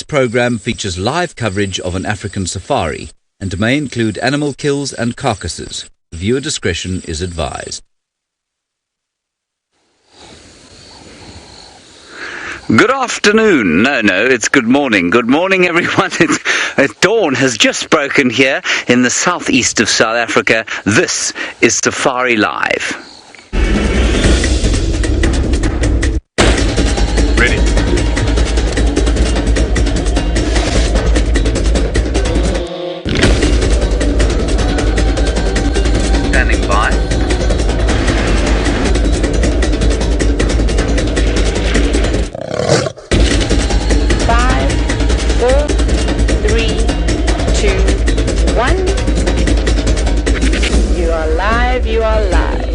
programme features live coverage of an African safari and may include animal kills and carcasses. Viewer discretion is advised. Good afternoon. No, it's good morning. Good morning, everyone. Dawn has just broken here in the southeast of South Africa. This is Safari Live. Ready. Standing by. You are live.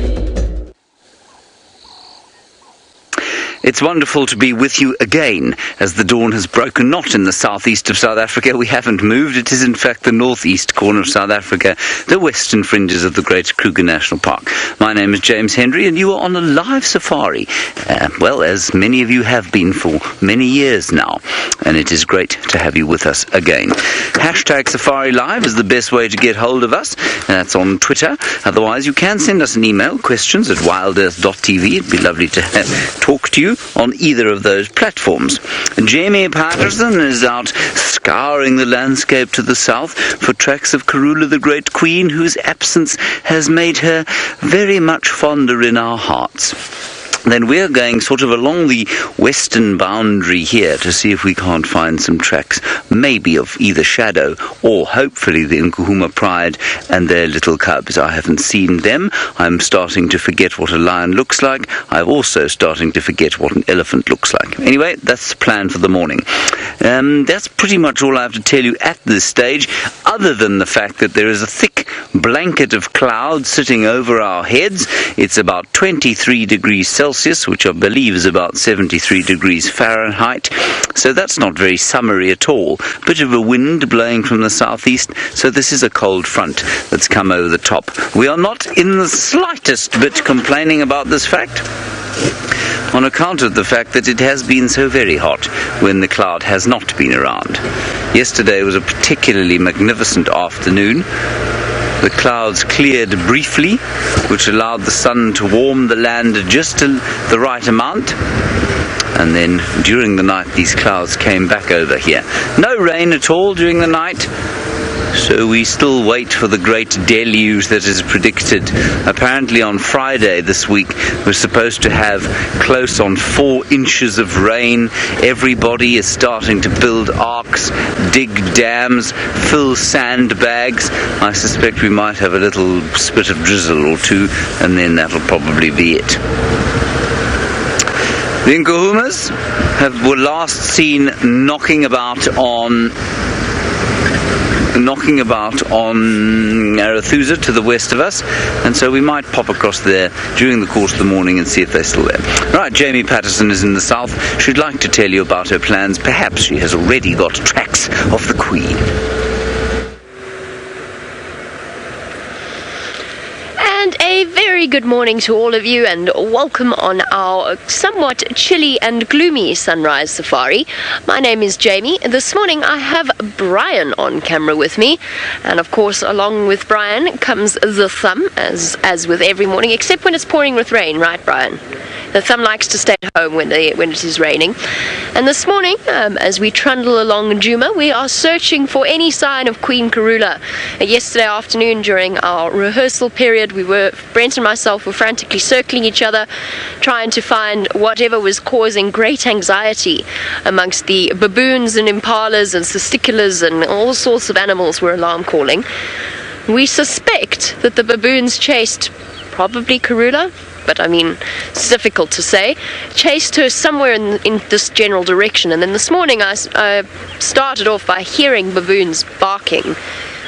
It's wonderful to be with you again as the dawn has broken, not in the southeast of South Africa. We haven't moved. It is in fact the northeast corner of South Africa, the western fringes of the Great Kruger National Park. My name is James Henry and you are on a live safari, well, as many of you have been for many years now, and it is great to have you with us again. Hashtag Safari Live is the best way to get hold of us, and that's on Twitter. Otherwise, you can send us an email, questions at WildEarthTV. It'd be lovely to talk to you on either of those platforms. Jamie Patterson is out scouring the landscape to the south for tracks of Karula the Great Queen, whose absence has made her very much fonder in our hearts. Then we're going sort of along the western boundary here to see if we can't find some tracks, maybe of either Shadow or hopefully the Nkuhuma Pride and their little cubs. I haven't seen them. I'm starting to forget what a lion looks like. I'm also starting to forget what an elephant looks like. Anyway, that's the plan for the morning. That's pretty much all I have to tell you at this stage, other than the fact that there is a thick blanket of cloud sitting over our heads. It's about 23 degrees Celsius, which I believe is about 73 degrees Fahrenheit. So that's not very summery at all. A bit of a wind blowing from the southeast, so this is a cold front that's come over the top. We are not in the slightest bit complaining about this fact, on account of the fact that it has been so very hot when the cloud has not been around. Yesterday was a particularly magnificent afternoon. The clouds cleared briefly, which allowed the sun to warm the land just the right amount. And then during the night these clouds came back over here. No rain at all during the night. So we still wait for the great deluge that is predicted. Apparently on Friday this week we're supposed to have close on 4 inches of rain. Everybody is starting to build arks, dig dams, fill sandbags. I suspect we might have a little spit of drizzle or two, and then that'll probably be it. The Nkuhumas were last seen knocking about on Arathusa to the west of us, and so we might pop across there during the course of the morning and see if they're still there. Right, Jamie Patterson is in the south. She'd like to tell you about her plans. Perhaps she has already got tracks of the Queen. And a very good morning to all of you, and welcome on our somewhat chilly and gloomy sunrise safari. My name is Jamie. This morning I have Brian on camera with me, and of course along with Brian comes the thumb, as with every morning, except when it's pouring with rain, right Brian? The thumb likes to stay at home when it is raining. And this morning, as we trundle along Djuma, we are searching for any sign of Queen Karula. Yesterday afternoon during our rehearsal period, Brent and myself were frantically circling each other, trying to find whatever was causing great anxiety amongst the baboons and impalas and testiculars and all sorts of animals were alarm calling. We suspect that the baboons chased probably Karula, but I mean, it's difficult to say, chased her somewhere in this general direction. And then this morning I started off by hearing baboons barking,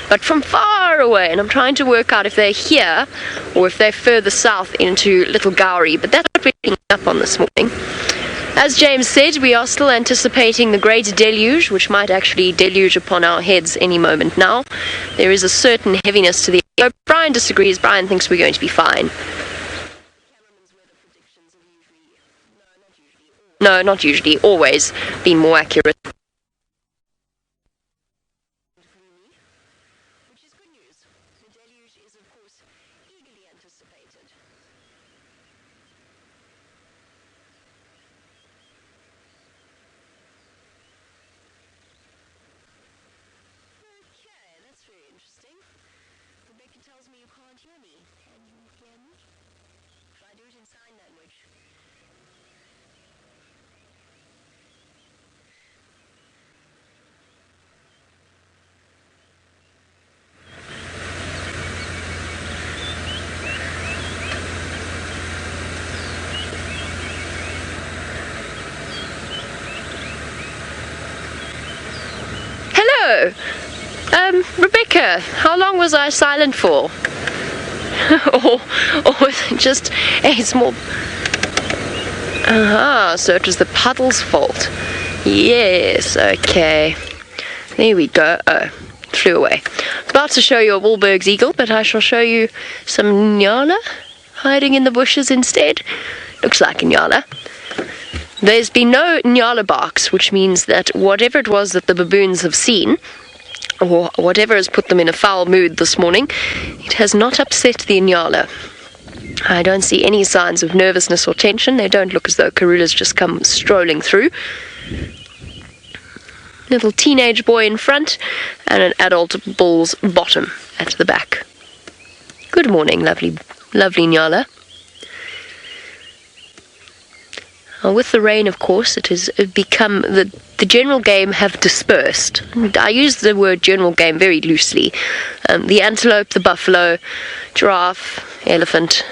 but from far away, and I'm trying to work out if they're here or if they're further south into Little Gowrie, but that's what we're picking up on this morning. As James said, we are still anticipating the great deluge, which might actually deluge upon our heads any moment now. There is a certain heaviness to the air. Brian disagrees. Brian thinks we're going to be fine. No, not usually. Always been more accurate. can't hear me. Can you hear me? Should I do it in sign language? Hello! Rebecca, how long was I silent for? or was it just a small... so it was the puddle's fault. Yes, okay. There we go. Oh, flew away. About to show you a Wahlberg's eagle, but I shall show you some Nyala hiding in the bushes instead. Looks like a Nyala. There's been no Nyala barks, which means that whatever it was that the baboons have seen, or whatever has put them in a foul mood this morning, it has not upset the Nyala. I don't see any signs of nervousness or tension. They don't look as though Karula's just come strolling through. Little teenage boy in front and an adult bull's bottom at the back. Good morning, lovely Nyala. With the rain, of course, it has become the general game have dispersed. And I use the word general game very loosely. The antelope, the buffalo, giraffe, elephant,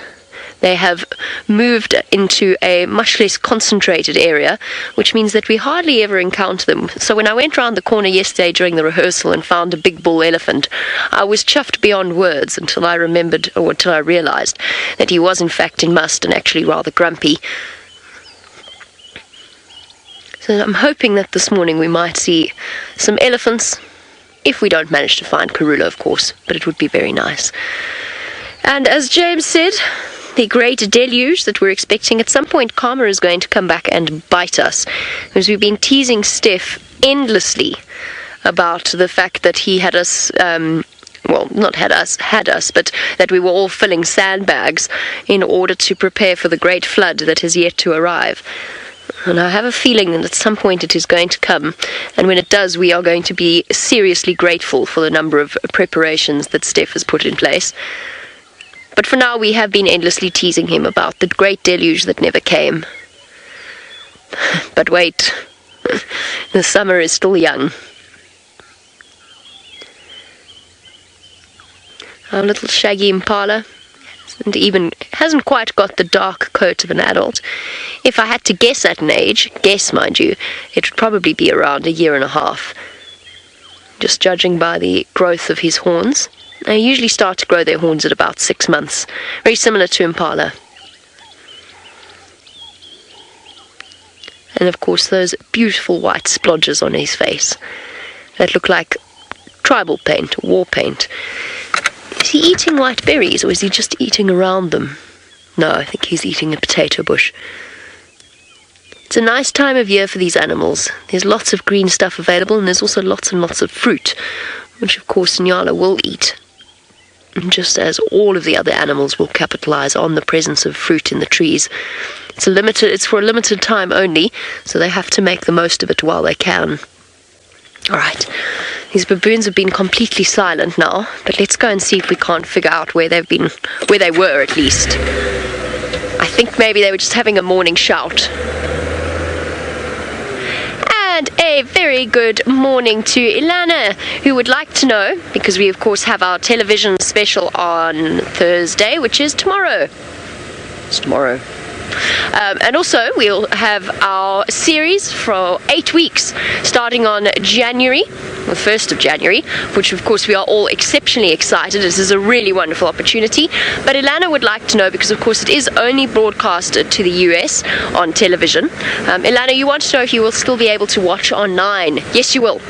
they have moved into a much less concentrated area, which means that we hardly ever encounter them. So when I went round the corner yesterday during the rehearsal and found a big bull elephant, I was chuffed beyond words until I realized that he was in fact in must and actually rather grumpy. So I'm hoping that this morning we might see some elephants, if we don't manage to find Karula, of course, but it would be very nice. And as James said, the great deluge that we're expecting at some point, karma is going to come back and bite us, because we've been teasing Stef endlessly about the fact that he had us, had us, but that we were all filling sandbags in order to prepare for the great flood that has yet to arrive. And I have a feeling that at some point it is going to come, and when it does, we are going to be seriously grateful for the number of preparations that Stef has put in place. But for now, we have been endlessly teasing him about the great deluge that never came. But wait, the summer is still young. Our little shaggy Impala hasn't quite got the dark coat of an adult. If I had to guess at an age, mind you, it would probably be around 1.5 years. Just judging by the growth of his horns. They usually start to grow their horns at about 6 months, very similar to Impala. And of course those beautiful white splodges on his face that look like tribal paint, war paint. Is he eating white berries, or is he just eating around them? No, I think he's eating a potato bush. It's a nice time of year for these animals. There's lots of green stuff available, and there's also lots and lots of fruit, which of course Nyala will eat. And just as all of the other animals will capitalize on the presence of fruit in the trees. It's for a limited time only, so they have to make the most of it while they can. Alright, these baboons have been completely silent now, but let's go and see if we can't figure out where they were at least. I think maybe they were just having a morning shout. And a very good morning to Ilana, who would like to know, because we of course have our television special on Thursday, which is tomorrow. It's tomorrow. And also we'll have our series for 8 weeks starting on January, the 1st of January, which of course we are all exceptionally excited. This is a really wonderful opportunity. But Ilana would like to know, because of course it is only broadcasted to the US on television. Ilana, you want to know if you will still be able to watch online. Yes, you will.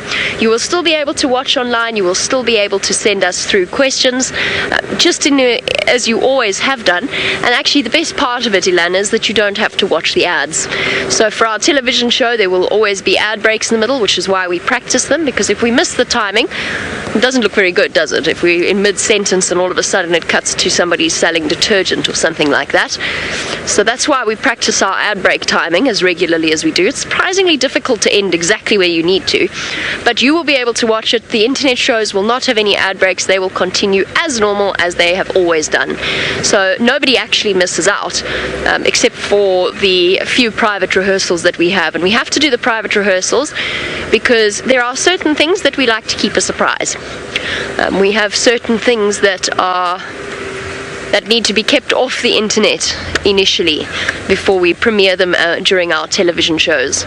You will still be able to watch online. You will still be able to send us through questions, as you always have done. And actually the best part of it, Ilana, is that you don't have to watch the ads. So for our television show, there will always be ad breaks in the middle, which is why we practice them, because if we miss the timing, it doesn't look very good, does it? If we're in mid-sentence and all of a sudden it cuts to somebody selling detergent or something like that. So that's why we practice our ad break timing as regularly as we do. It's surprisingly difficult to end exactly where you need to, but you will be able to watch it. The internet shows will not have any ad breaks. They will continue as normal as they have always done. So nobody actually misses out, except for the few private rehearsals that we have. And we have to do the private rehearsals because there are certain things that we like to keep a surprise. We have certain things that need to be kept off the internet initially before we premiere them during our television shows.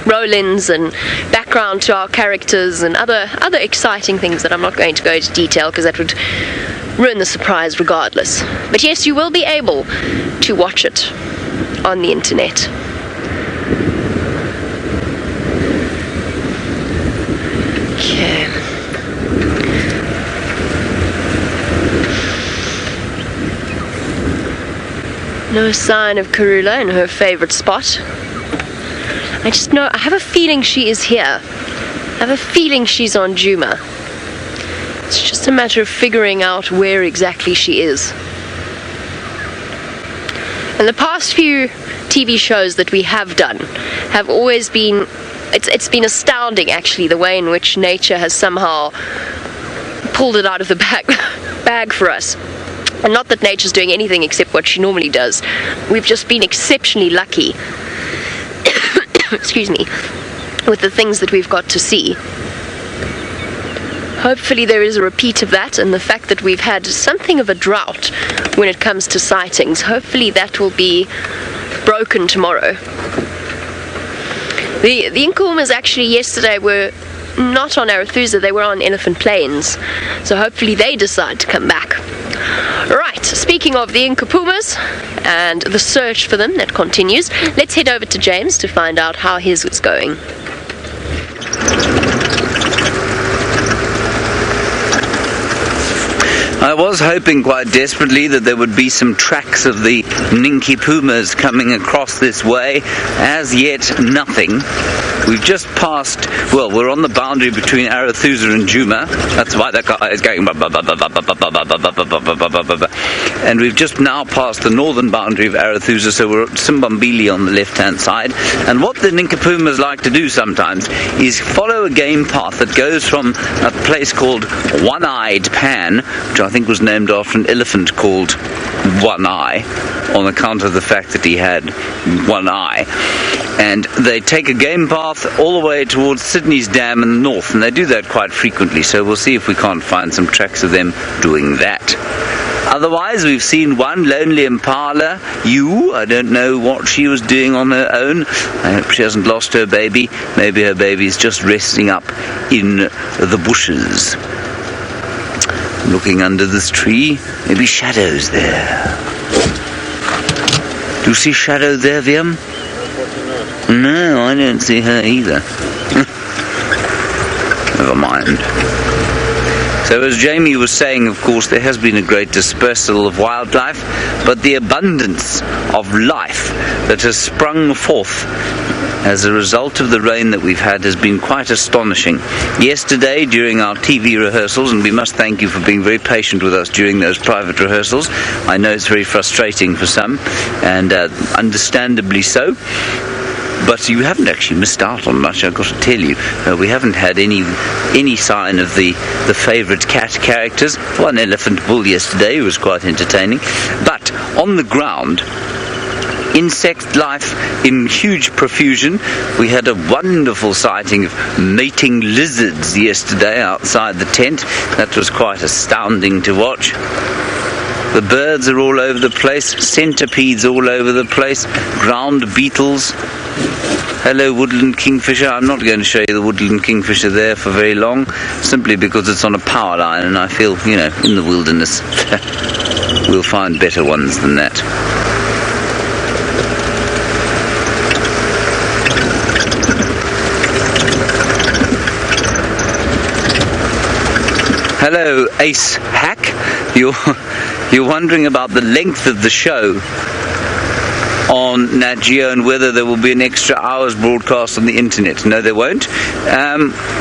Roll-ins and background to our characters and other exciting things that I'm not going to go into detail because that would ruin the surprise regardless. But yes, you will be able to watch it on the internet. Okay. No sign of Karula in her favorite spot. I have a feeling she is here. I have a feeling she's on Djuma. It's just a matter of figuring out where exactly she is. And the past few TV shows that we have done have always been, it's been astounding actually, the way in which nature has somehow pulled it out of the bag for us. And not that nature's doing anything except what she normally does. We've just been exceptionally lucky, excuse me, with the things that we've got to see. Hopefully there is a repeat of that, and the fact that we've had something of a drought when it comes to sightings, hopefully that will be broken tomorrow. The Inkumas actually yesterday were not on Arathusa, they were on Elephant Plains, so hopefully they decide to come back. Right, speaking of the Inkupumas and the search for them that continues, let's head over to James to find out how his is going. I was hoping quite desperately that there would be some tracks of the Ninki Pumas coming across this way. As yet, nothing. We've just passed, well, we're on the boundary between Arathusa and Djuma. That's why that guy is going. And we've just now passed the northern boundary of Arathusa, so we're at Simbambili on the left-hand side. And what the Ninki Pumas like to do sometimes is follow a game path that goes from a place called One-Eyed Pan, which I think was named after an elephant called One Eye, on account of the fact that he had one eye. And they take a game path all the way towards Sydney's Dam in the north, and they do that quite frequently, so we'll see if we can't find some tracks of them doing that. Otherwise, we've seen one lonely Impala, I don't know what she was doing on her own. I hope she hasn't lost her baby. Maybe her baby's just resting up in the bushes. Looking under this tree, maybe Shadow's there. Do you see Shadow there, Viam? No, I don't see her either. Never mind. So as Jamie was saying, of course, there has been a great dispersal of wildlife, but the abundance of life that has sprung forth as a result of the rain that we've had has been quite astonishing. Yesterday, during our TV rehearsals, and we must thank you for being very patient with us during those private rehearsals. I know it's very frustrating for some, and understandably so. But you haven't actually missed out on much, I've got to tell you. We haven't had any sign of the favourite cat characters. One elephant bull yesterday was quite entertaining. But on the ground, insect life in huge profusion. We had a wonderful sighting of mating lizards yesterday outside the tent. That was quite astounding to watch. The birds are all over the place, centipedes all over the place, ground beetles. Hello, woodland kingfisher. I'm not going to show you the woodland kingfisher there for very long, simply because it's on a power line, and I feel, in the wilderness, we'll find better ones than that. Hello, Ace Hack. You're wondering about the length of the show on Nat.Geo and whether there will be an extra hour's broadcast on the internet. No, there won't.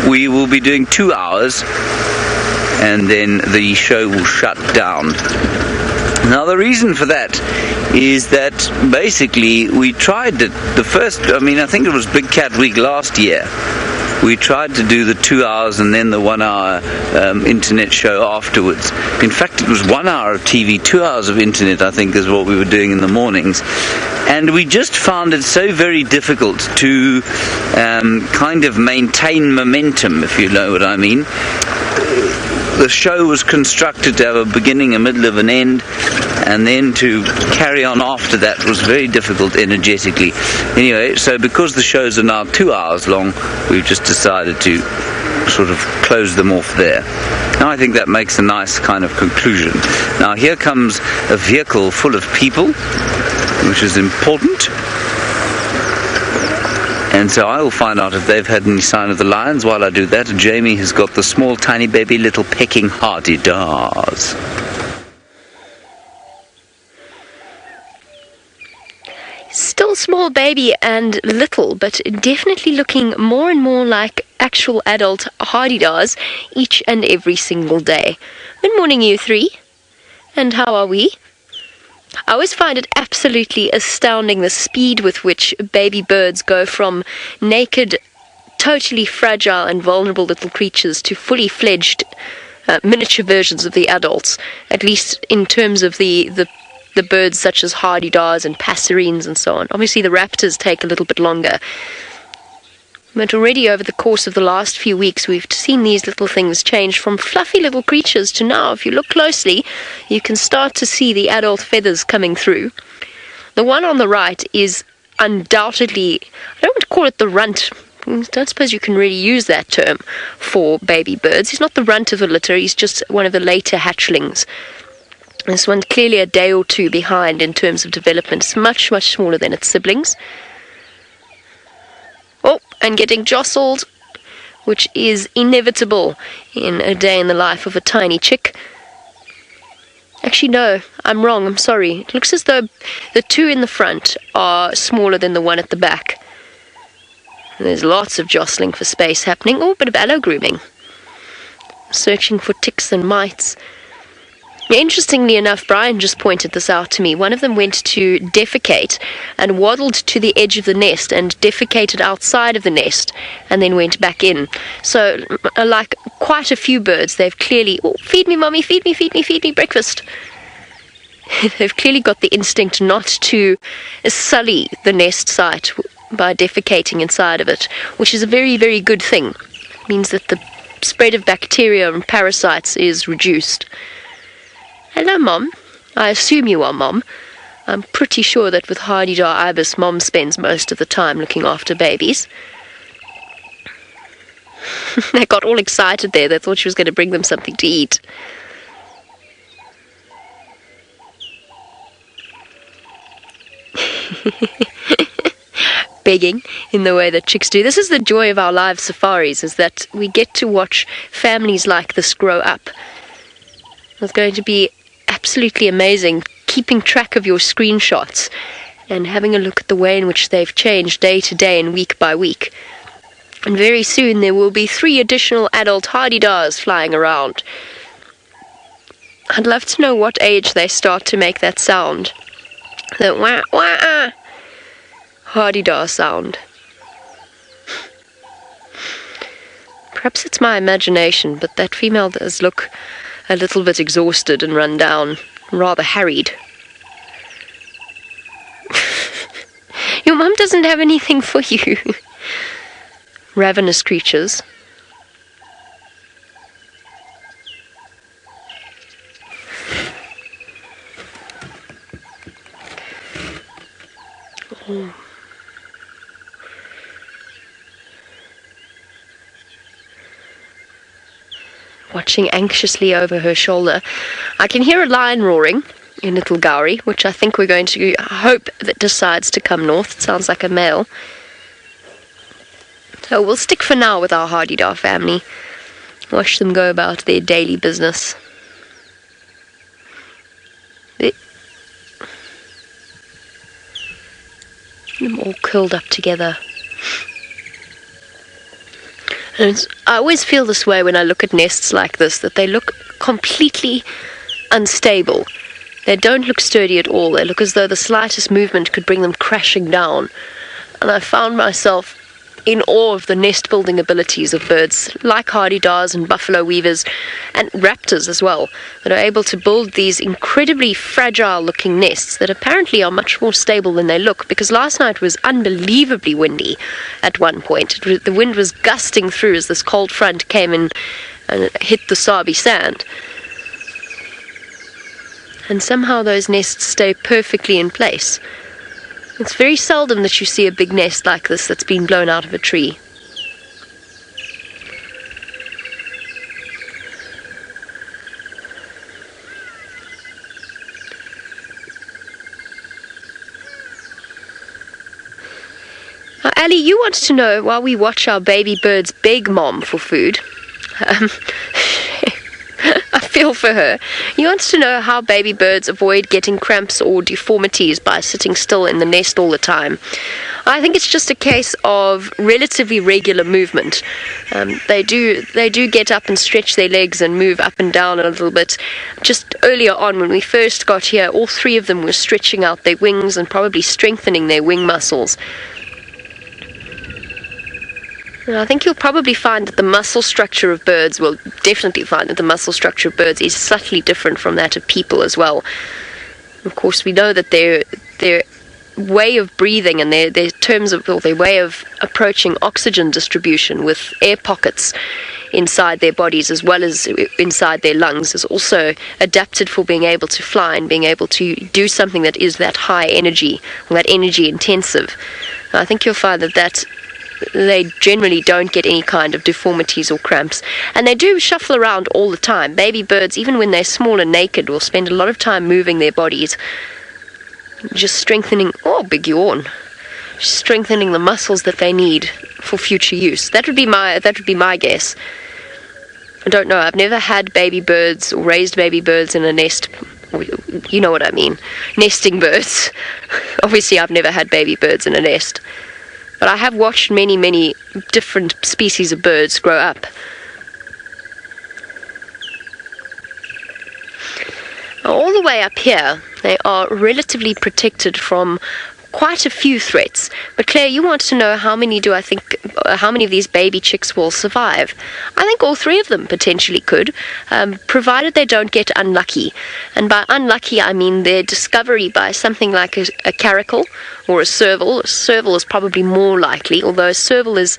We will be doing 2 hours, and then the show will shut down. Now the reason for that is that basically we tried it, I think it was Big Cat Week last year. We tried to do the 2 hours and then the 1 hour internet show afterwards. In fact, it was 1 hour of TV, 2 hours of internet, I think, is what we were doing in the mornings. And we just found it so very difficult to kind of maintain momentum, if you know what I mean. The show was constructed to have a beginning, a middle, of an end, and then to carry on after that was very difficult energetically. Anyway, so because the shows are now 2 hours long, we've just decided to sort of close them off there. Now I think that makes a nice kind of conclusion. Now here comes a vehicle full of people, which is important. And so I will find out if they've had any sign of the lions. While I do that, Jamie has got the small, tiny baby little pecking Hadede. Still small baby and little, but definitely looking more and more like actual adult Hadede each and every single day. Good morning, you three. And how are we? I always find it absolutely astounding the speed with which baby birds go from naked, totally fragile and vulnerable little creatures to fully fledged miniature versions of the adults, at least in terms of the birds such as Hadede and passerines and so on. Obviously the raptors take a little bit longer. But already over the course of the last few weeks, we've seen these little things change from fluffy little creatures to now, if you look closely, you can start to see the adult feathers coming through. The one on the right is undoubtedly, I don't want to call it the runt. I don't suppose you can really use that term for baby birds. He's not the runt of the litter, he's just one of the later hatchlings. This one's clearly a day or two behind in terms of development. It's much, much smaller than its siblings. Oh, and getting jostled, which is inevitable in a day in the life of a tiny chick. Actually, no, I'm wrong, I'm sorry. It looks as though the two in the front are smaller than the one at the back. And there's lots of jostling for space happening. Oh, a bit of allo grooming. Searching for ticks and mites. Interestingly enough, Brian just pointed this out to me. One of them went to defecate and waddled to the edge of the nest and defecated outside of the nest and then went back in. So, like quite a few birds, they've clearly, oh, feed me, mommy, feed me, breakfast. They've clearly got the instinct not to sully the nest site by defecating inside of it, which is a very, very good thing. It means that the spread of bacteria and parasites is reduced. Hello, Mom. I assume you are Mom. I'm pretty sure that with Hadede ibis, Mom spends most of the time looking after babies. They got all excited there. They thought she was going to bring them something to eat. Begging in the way that chicks do. This is the joy of our live safaris, is that we get to watch families like this grow up. It's going to be absolutely amazing keeping track of your screenshots and having a look at the way in which they've changed day to day and week by week. And very soon there will be 3 additional adult Hadede flying around. I'd love to know what age they start to make that sound. The wah wah Hadede sound. Perhaps it's my imagination, but that female does look a little bit exhausted and run down, rather harried. Your mum doesn't have anything for you. Ravenous creatures. Oh. Watching anxiously over her shoulder. I can hear a lion roaring in Little Gowrie, which I think we're going to hope that decides to come north. It sounds like a male. So we'll stick for now with our Hadede family. Watch them go about their daily business. Them all curled up together. And I always feel this way when I look at nests like this, that they look completely unstable. They don't look sturdy at all. They look as though the slightest movement could bring them crashing down. And I found myself in awe of the nest-building abilities of birds like hardydars and buffalo weavers and raptors as well, that are able to build these incredibly fragile-looking nests that apparently are much more stable than they look, because last night was unbelievably windy at one point. The wind was gusting through as this cold front came in and hit the Sabi sand. And somehow those nests stay perfectly in place. It's very seldom that you see a big nest like this that's been blown out of a tree. Now, Ellie, you want to know, while we watch our baby birds beg Mom for food, I feel for her. He wants to know how baby birds avoid getting cramps or deformities by sitting still in the nest all the time. I think it's just a case of relatively regular movement. They do get up and stretch their legs and move up and down a little bit. Just earlier on, when we first got here, all three of them were stretching out their wings and probably strengthening their wing muscles. And I think you'll probably find that the muscle structure of birds, will definitely find that the muscle structure of birds is subtly different from that of people as well. Of course, we know that their way of breathing and their terms of, or their way of approaching oxygen distribution with air pockets inside their bodies as well as inside their lungs is also adapted for being able to fly and being able to do something that is that high energy or that energy intensive. I think you'll find that they generally don't get any kind of deformities or cramps, and they do shuffle around all the time. Baby birds, even when they're small and naked, will spend a lot of time moving their bodies, just strengthening, big yawn, strengthening the muscles that they need for future use. That would be my guess. I don't know. I've never had baby birds or raised baby birds in a nest. You know what I mean. Nesting birds. Obviously, I've never had baby birds in a nest. But I have watched many, many different species of birds grow up. All the way up here, they are relatively protected from quite a few threats. But Claire, you want to know how many of these baby chicks will survive? I think all three of them potentially could, provided they don't get unlucky. And by unlucky, I mean their discovery by something like a caracal or a serval. A serval is probably more likely, although a serval is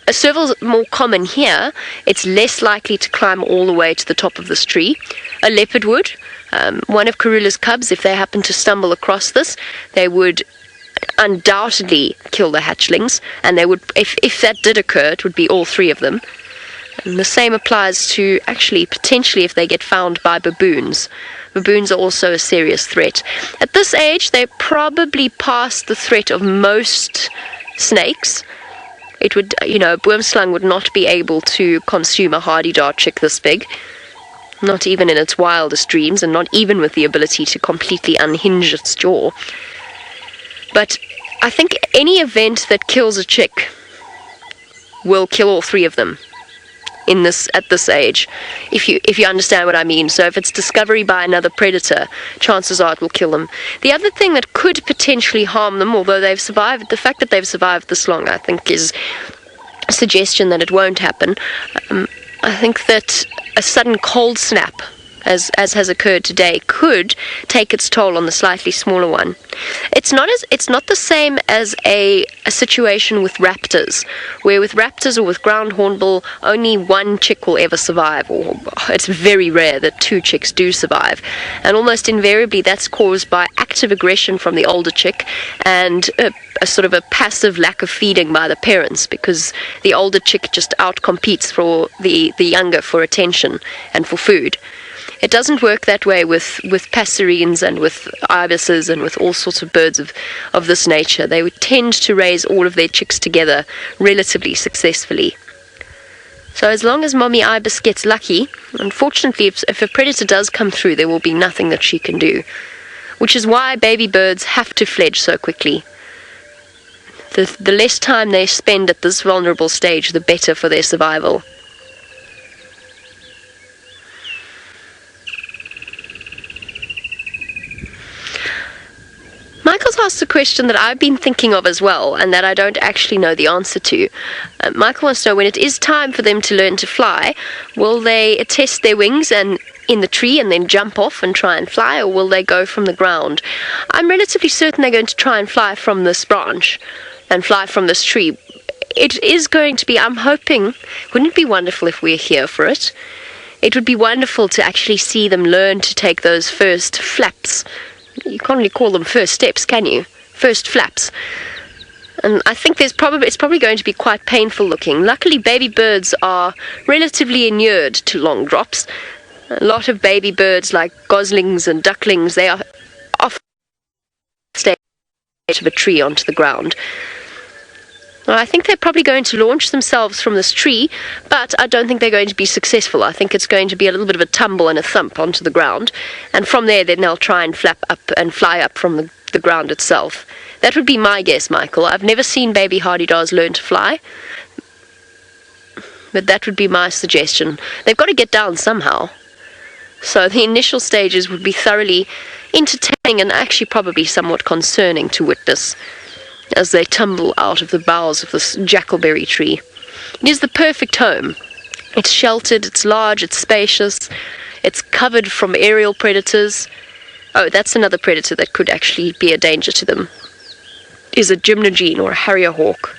more common here. It's less likely to climb all the way to the top of this tree. A leopard would. One of Karula's cubs, if they happened to stumble across this, they would undoubtedly kill the hatchlings, and they would, if that did occur, it would be all three of them. And the same applies to, actually, potentially if they get found by baboons. Baboons are also a serious threat. At this age, they're probably past the threat of most snakes. It would, a boomslang would not be able to consume a hardy-dart chick this big. Not even in its wildest dreams, and not even with the ability to completely unhinge its jaw. But I think any event that kills a chick will kill all three of them at this age, if you understand what I mean. So if it's discovery by another predator, chances are it will kill them. The other thing that could potentially harm them, although they've survived, the fact that they've survived this long, I think, is a suggestion that it won't happen. I think that a sudden cold snap, as has occurred today, could take its toll on the slightly smaller one. It's not the same as a situation with raptors, where with raptors or with ground hornbill, only one chick will ever survive, or it's very rare that two chicks do survive. And almost invariably that's caused by active aggression from the older chick and a sort of a passive lack of feeding by the parents, because the older chick just outcompetes for the younger for attention and for food. It doesn't work that way with passerines and with ibises and with all sorts of birds of this nature. They would tend to raise all of their chicks together relatively successfully. So as long as Mommy Ibis gets lucky, unfortunately, if a predator does come through, there will be nothing that she can do. Which is why baby birds have to fledge so quickly. The less time they spend at this vulnerable stage, the better for their survival. Michael's asked a question that I've been thinking of as well, and that I don't actually know the answer to. Michael wants to know, when it is time for them to learn to fly, will they test their wings and in the tree and then jump off and try and fly, or will they go from the ground? I'm relatively certain they're going to try and fly from this branch and fly from this tree. It is going to be, I'm hoping, wouldn't it be wonderful if we're here for it? It would be wonderful to actually see them learn to take those first flaps. You can't really call them first steps, can you? First flaps. And I think it's probably going to be quite painful looking. Luckily, baby birds are relatively inured to long drops. A lot of baby birds, like goslings and ducklings, they are off stage of a tree onto the ground. Well, I think they're probably going to launch themselves from this tree, but I don't think they're going to be successful. I think it's going to be a little bit of a tumble and a thump onto the ground, and from there then they'll try and flap up and fly up from the ground itself. That would be my guess, Michael. I've never seen baby hardy-daws learn to fly, but that would be my suggestion. They've got to get down somehow. So the initial stages would be thoroughly entertaining and actually probably somewhat concerning to witness as they tumble out of the boughs of this jackalberry tree. It is the perfect home. It's sheltered, it's large, it's spacious, it's covered from aerial predators. Oh, that's another predator that could actually be a danger to them, is a gymnogene or a harrier hawk.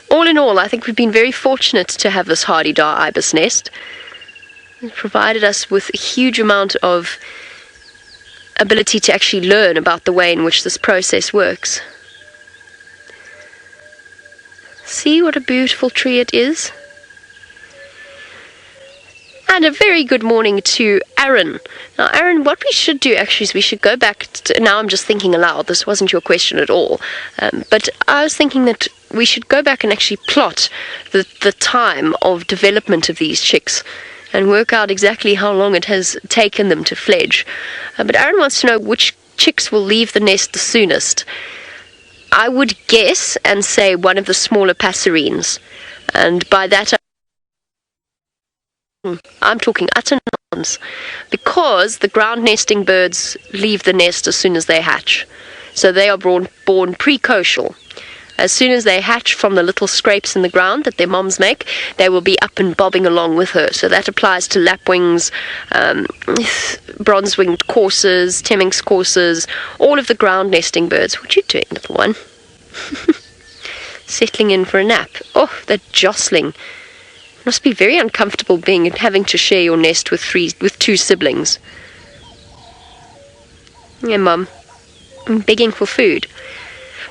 All in all, I think we've been very fortunate to have this hardy-daw ibis nest. It provided us with a huge amount of ability to actually learn about the way in which this process works. See what a beautiful tree it is? And a very good morning to Aaron. Now, Aaron, what we should do actually is we should go back to, now I'm just thinking aloud, this wasn't your question at all, but I was thinking that we should go back and actually plot the time of development of these chicks and work out exactly how long it has taken them to fledge. But Aaron wants to know which chicks will leave the nest the soonest. I would guess and say one of the smaller passerines. And by that I'm talking utternuns, because the ground nesting birds leave the nest as soon as they hatch. So they are born precocial. As soon as they hatch from the little scrapes in the ground that their moms make, they will be up and bobbing along with her. So that applies to lapwings, bronze-winged coursers, Temminck's coursers, all of the ground nesting birds. What are you doing, little one? Settling in for a nap. Oh, that jostling. Must be very uncomfortable having to share your nest with two siblings. Yeah, Mum. I'm begging for food.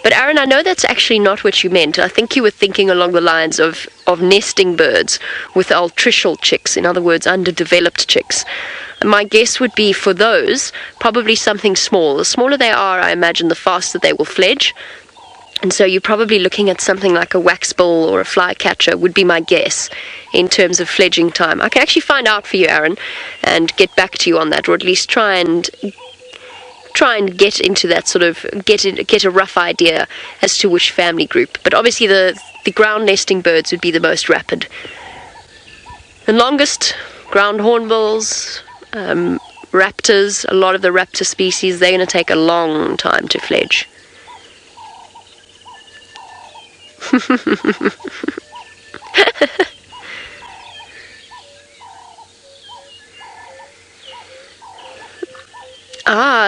But Aaron, I know that's actually not what you meant. I think you were thinking along the lines of nesting birds with altricial chicks, in other words, underdeveloped chicks. And my guess would be for those, probably something small. The smaller they are, I imagine, the faster they will fledge. And so you're probably looking at something like a waxbill or a flycatcher would be my guess in terms of fledging time. I can actually find out for you, Aaron, and get back to you on that, or at least try and get into that sort of, get a rough idea as to which family group. But obviously the ground nesting birds would be the most rapid. The longest, ground hornbills, raptors, a lot of the raptor species, they're going to take a long time to fledge.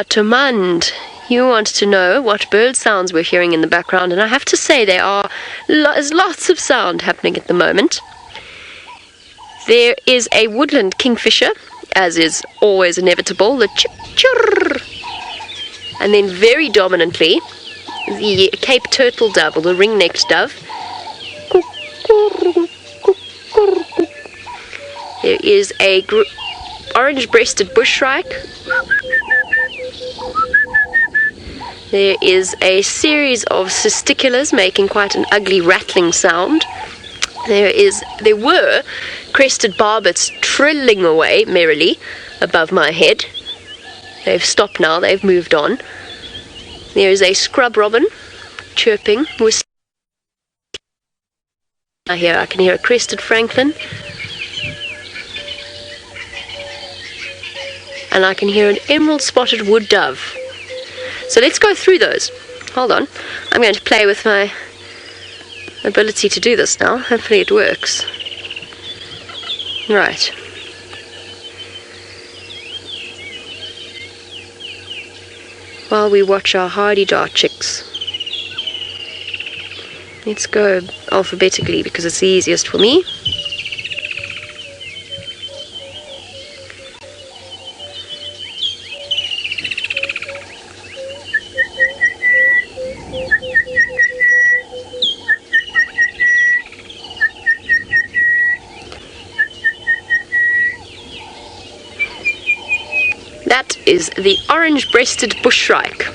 Tomand, you want to know what bird sounds we're hearing in the background, and I have to say there's lots of sound happening at the moment. There is a woodland kingfisher, as is always inevitable, the chirp, and then very dominantly the Cape turtle dove, or the ring-necked dove. There is a orange-breasted bushshrike. There is a series of cisticulars making quite an ugly rattling sound. There were crested barbets trilling away merrily above my head. They've stopped now, they've moved on. There is a scrub robin chirping, whistling. I can hear a crested franklin. And I can hear an emerald spotted wood dove So let's go through those. Hold on. I'm going to play with my ability to do this now. Hopefully it works. Right. While we watch our Hadede chicks. Let's go alphabetically because it's the easiest for me. That is the orange-breasted bushshrike.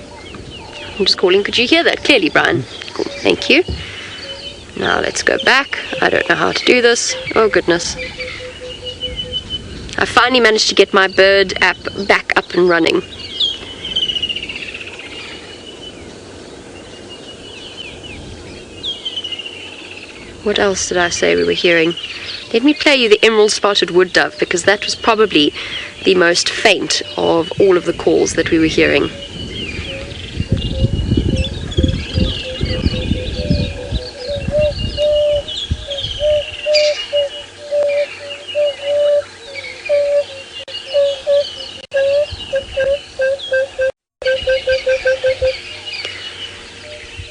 I'm just calling. Could you hear that clearly, Brian? Cool. Thank you. Now let's go back. I don't know how to do this. Oh goodness. I finally managed to get my bird app back up and running. What else did I say we were hearing? Let me play you the emerald spotted wood dove because that was probably the most faint of all of the calls that we were hearing.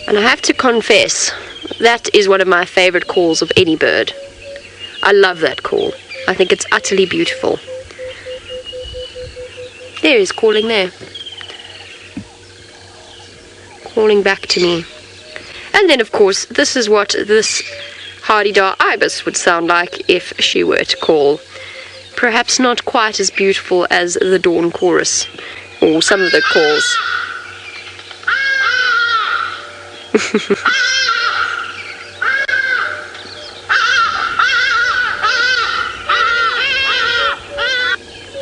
And I have to confess, that is one of my favorite calls of any bird. I love that call. I think it's utterly beautiful. There he's calling there. Calling back to me. And then of course, this is what this Hadede ibis would sound like if she were to call. Perhaps not quite as beautiful as the dawn chorus, or some of the calls.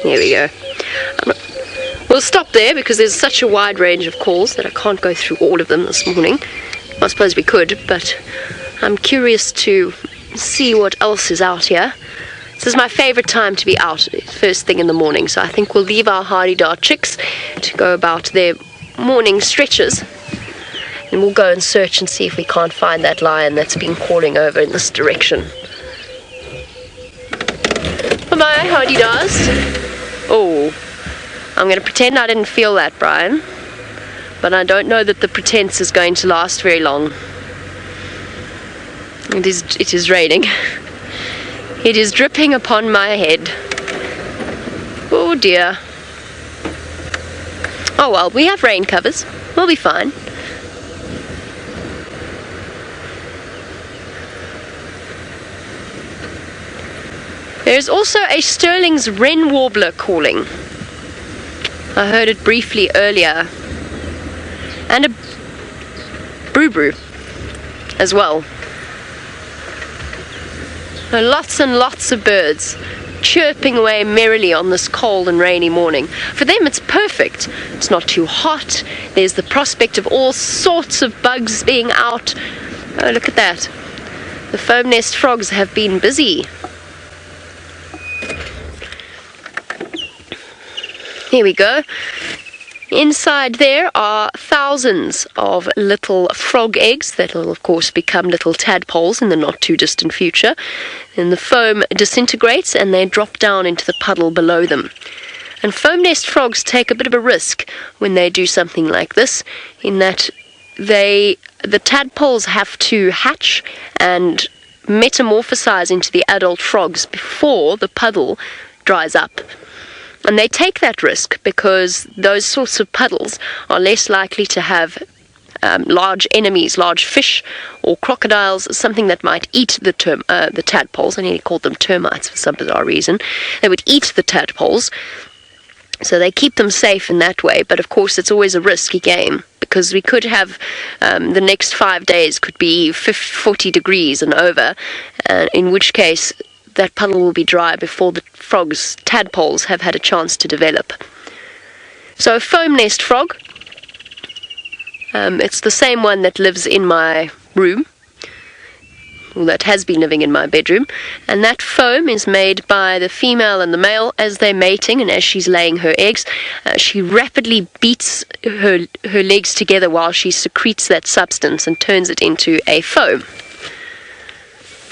There we go. We'll stop there because there's such a wide range of calls that I can't go through all of them this morning. I suppose we could, but I'm curious to see what else is out here. This is my favorite time to be out, first thing in the morning, so I think we'll leave our Hadede chicks to go about their morning stretches, and we'll go and search and see if we can't find that lion that's been calling over in this direction. Bye-bye, Hadidas. Oh, I'm going to pretend I didn't feel that, Brian, but I don't know that the pretense is going to last very long. It is raining. It is dripping upon my head. Oh dear. Oh well, we have rain covers. We'll be fine. There's also a Sterling's wren warbler calling. I heard it briefly earlier. And a brew as well. Lots and lots of birds chirping away merrily on this cold and rainy morning. For them it's perfect. It's not too hot. There's the prospect of all sorts of bugs being out. Oh, look at that. The foam nest frogs have been busy. Here we go. Inside there are thousands of little frog eggs that will of course become little tadpoles in the not too distant future. Then the foam disintegrates and they drop down into the puddle below them. And foam nest frogs take a bit of a risk when they do something like this, in that the tadpoles have to hatch and metamorphosize into the adult frogs before the puddle dries up. And they take that risk because those sorts of puddles are less likely to have large enemies, large fish or crocodiles, something that might eat the tadpoles. I nearly called them termites for some bizarre reason. They would eat the tadpoles, so they keep them safe in that way. But of course it's always a risky game, because we could have the next 5 days could be 40 degrees and over, in which case that puddle will be dry before the tadpoles have had a chance to develop. So a foam nest frog, it's the same one that lives in my room, or that has been living in my bedroom, and that foam is made by the female and the male as they're mating and as she's laying her eggs. She rapidly beats her legs together while she secretes that substance and turns it into a foam.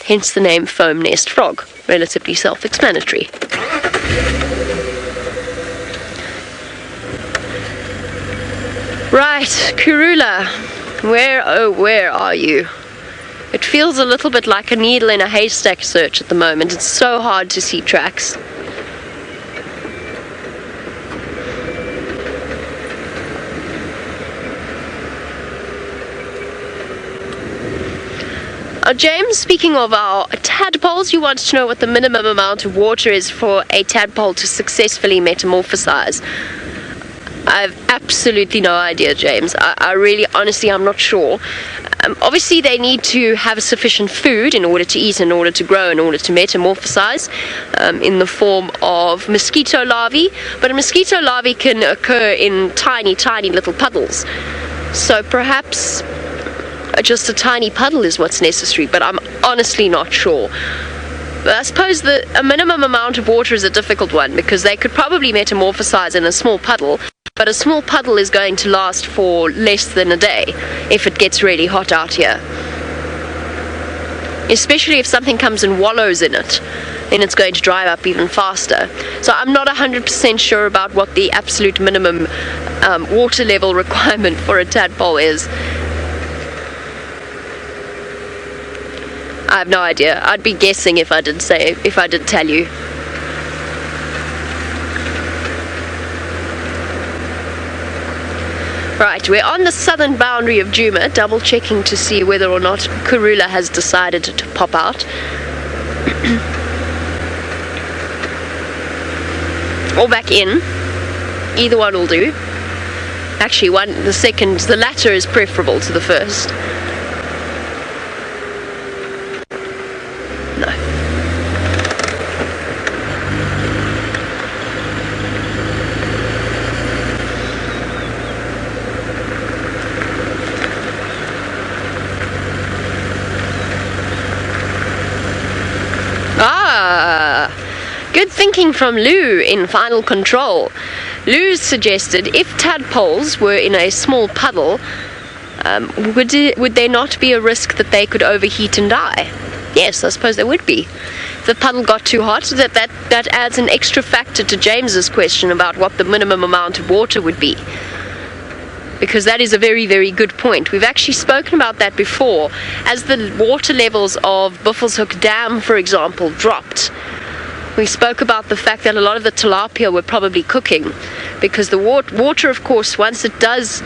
Hence the name foam nest frog. Relatively self-explanatory. Right, Kurula, where are you? It feels a little bit like a needle in a haystack search at the moment. It's so hard to see tracks. James, speaking of our tadpoles, you want to know what the minimum amount of water is for a tadpole to successfully metamorphosize. I have absolutely no idea, James. I really, honestly, I'm not sure. Obviously, they need to have sufficient food in order to eat, in order to grow, in order to metamorphosize, in the form of mosquito larvae. But a mosquito larvae can occur in tiny, tiny little puddles. So perhaps just a tiny puddle is what's necessary, but I'm honestly not sure. But I suppose a minimum amount of water is a difficult one, because they could probably metamorphosize in a small puddle, but a small puddle is going to last for less than a day if it gets really hot out here. Especially if something comes and wallows in it, then it's going to dry up even faster. So I'm not 100% sure about what the absolute minimum water level requirement for a tadpole is. I have no idea. I'd be guessing if I did tell you. Right, we're on the southern boundary of Djuma, double checking to see whether or not Kurula has decided to pop out. Or back in. Either one will do. Actually, the latter is preferable to the first. No. Good thinking from Lou in Final Control. Lou suggested if tadpoles were in a small puddle, would there not be a risk that they could overheat and die? Yes, I suppose there would be. If the puddle got too hot, that adds an extra factor to James's question about what the minimum amount of water would be. Because that is a very, very good point. We've actually spoken about that before. As the water levels of Buffelshoek Dam, for example, dropped, we spoke about the fact that a lot of the tilapia were probably cooking, because the water, of course, once it does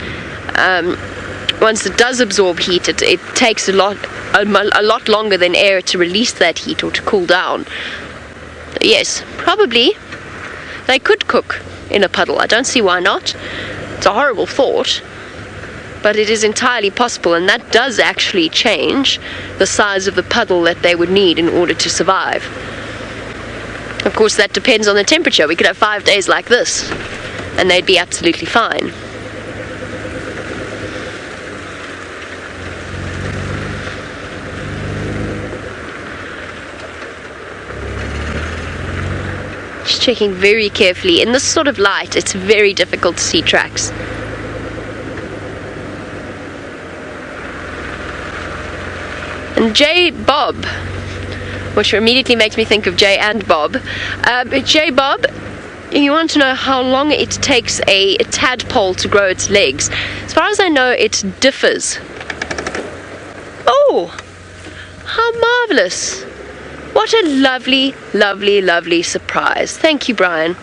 absorb heat, it takes a lot longer than air to release that heat or to cool down. Yes, probably they could cook in a puddle. I don't see why not. It's a horrible thought, but it is entirely possible, and that does actually change the size of the puddle that they would need in order to survive. Of course, that depends on the temperature. We could have 5 days like this, and they'd be absolutely fine. Just checking very carefully. In this sort of light, it's very difficult to see tracks. And J. Bob, which immediately makes me think of Jay and Bob. J. Bob, you want to know how long it takes a tadpole to grow its legs. As far as I know, it differs. Oh, how marvelous. What a lovely, lovely, lovely surprise. Thank you, Brian.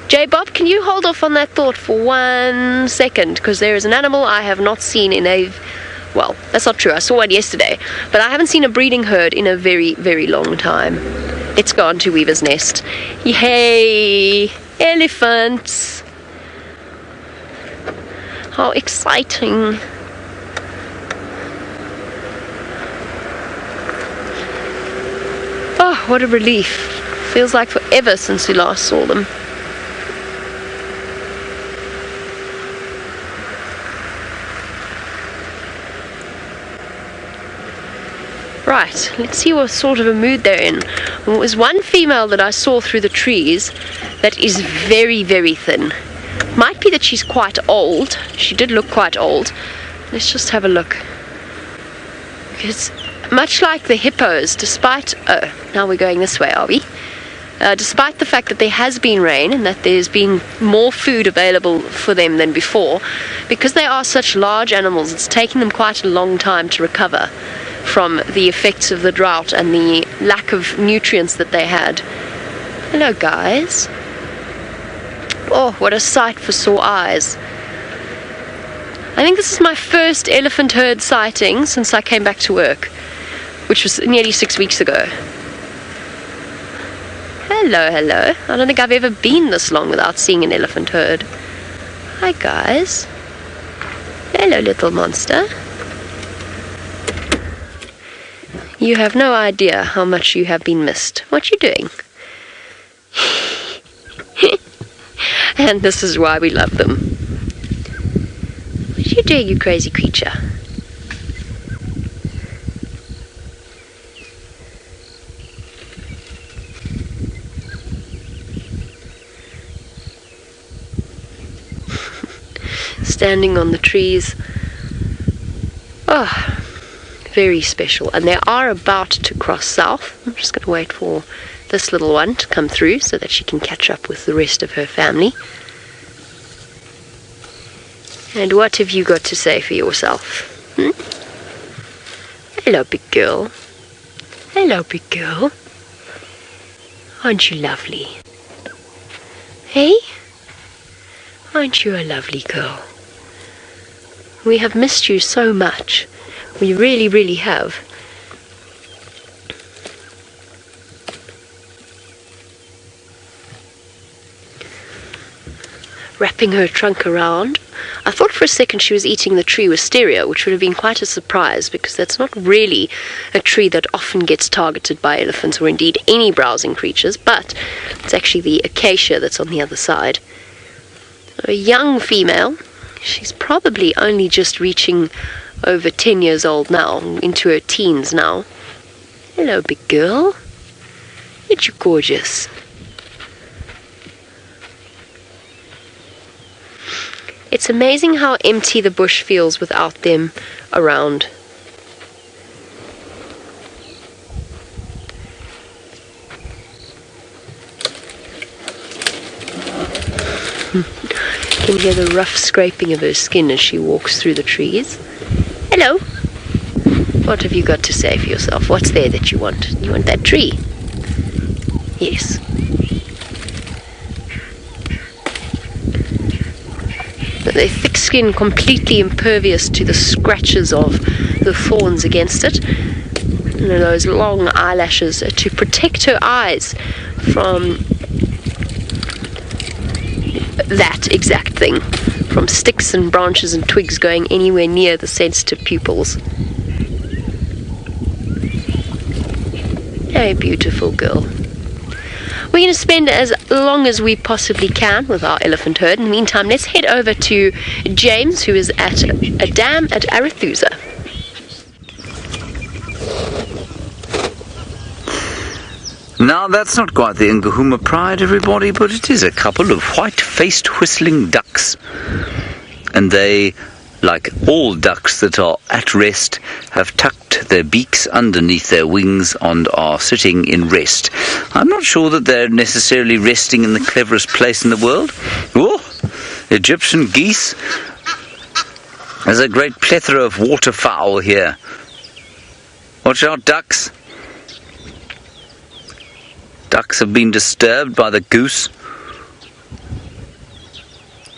J. Bob, can you hold off on that thought for 1 second? Because there is an animal I have not seen in a... Well, that's not true. I saw one yesterday. But I haven't seen a breeding herd in a very, very long time. It's gone to Weaver's Nest. Yay! Elephants! How exciting. Oh, what a relief. Feels like forever since we last saw them. Right, let's see what sort of a mood they're in. There was one female that I saw through the trees that is very, very thin. Might be that she's quite old. She did look quite old. Let's just have a look. Because much like the hippos, despite... Oh, now we're going this way, are we? Despite the fact that there has been rain and that there's been more food available for them than before, because they are such large animals, it's taken them quite a long time to recover from the effects of the drought and the lack of nutrients that they had. Hello, guys. Oh, what a sight for sore eyes. I think this is my first elephant herd sighting since I came back to work, which was nearly 6 weeks ago. Hello, hello. I don't think I've ever been this long without seeing an elephant herd. Hi, guys. Hello, little monster. You have no idea how much you have been missed. What you doing? And this is why we love them. What you doing, you crazy creature? Standing on the trees. Oh, very special. And they are about to cross south. I'm just going to wait for this little one to come through so that she can catch up with the rest of her family. And what have you got to say for yourself? Hello, big girl. Hello, big girl. Aren't you lovely? Hey? Aren't you a lovely girl? We have missed you so much. We really, really have. Wrapping her trunk around. I thought for a second she was eating the tree wisteria, which would have been quite a surprise because that's not really a tree that often gets targeted by elephants or indeed any browsing creatures, but it's actually the acacia that's on the other side. A young female. She's probably only just reaching over 10 years old now, into her teens now. Hello, big girl. Aren't you gorgeous? It's amazing how empty the bush feels without them around. You can hear the rough scraping of her skin as she walks through the trees. Hello. What have you got to say for yourself? What's there that you want? You want that tree? Yes. Their thick skin completely impervious to the scratches of the thorns against it. And those long eyelashes to protect her eyes from that exact thing, from sticks and branches and twigs going anywhere near the sensitive pupils. Very beautiful girl. We're going to spend as long as we possibly can with our elephant herd. In the meantime, let's head over to James, who is at a dam at Arathusa. Now, that's not quite the Ngahuma pride, everybody, but it is a couple of white-faced whistling ducks. And they, like all ducks that are at rest, have tucked their beaks underneath their wings and are sitting in rest. I'm not sure that they're necessarily resting in the cleverest place in the world. Oh, Egyptian geese. There's a great plethora of waterfowl here. Watch out, ducks. Ducks have been disturbed by the goose.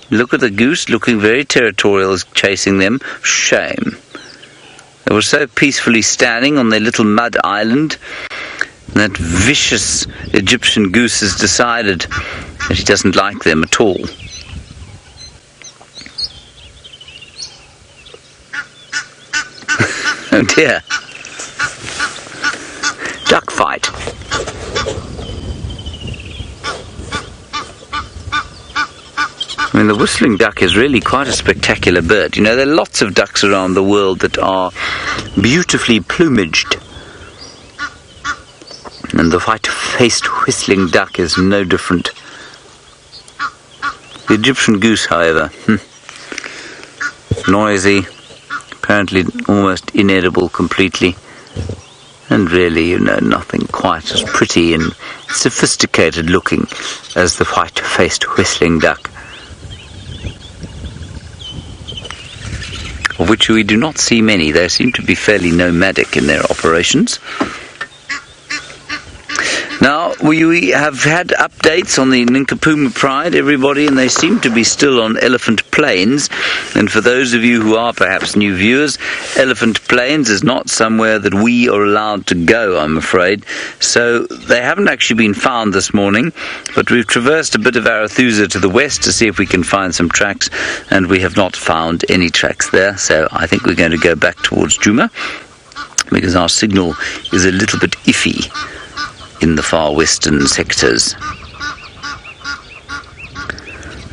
Look at the goose, looking very territorial, is chasing them. Shame. They were so peacefully standing on their little mud island. That vicious Egyptian goose has decided that he doesn't like them at all. Oh dear. Duck fight. I mean, the whistling duck is really quite a spectacular bird. You know, there are lots of ducks around the world that are beautifully plumaged. And the white-faced whistling duck is no different. The Egyptian goose, however, noisy, apparently almost inedible completely, and really, nothing quite as pretty and sophisticated looking as the white-faced whistling duck, of which we do not see many. They seem to be fairly nomadic in their operations. Now, we have had updates on the Ninkapuma Pride, everybody, and they seem to be still on Elephant Plains. And for those of you who are perhaps new viewers, Elephant Plains is not somewhere that we are allowed to go, I'm afraid. So they haven't actually been found this morning, but we've traversed a bit of Arathusa to the west to see if we can find some tracks, and we have not found any tracks there. So I think we're going to go back towards Djuma, because our signal is a little bit iffy in the far western sectors.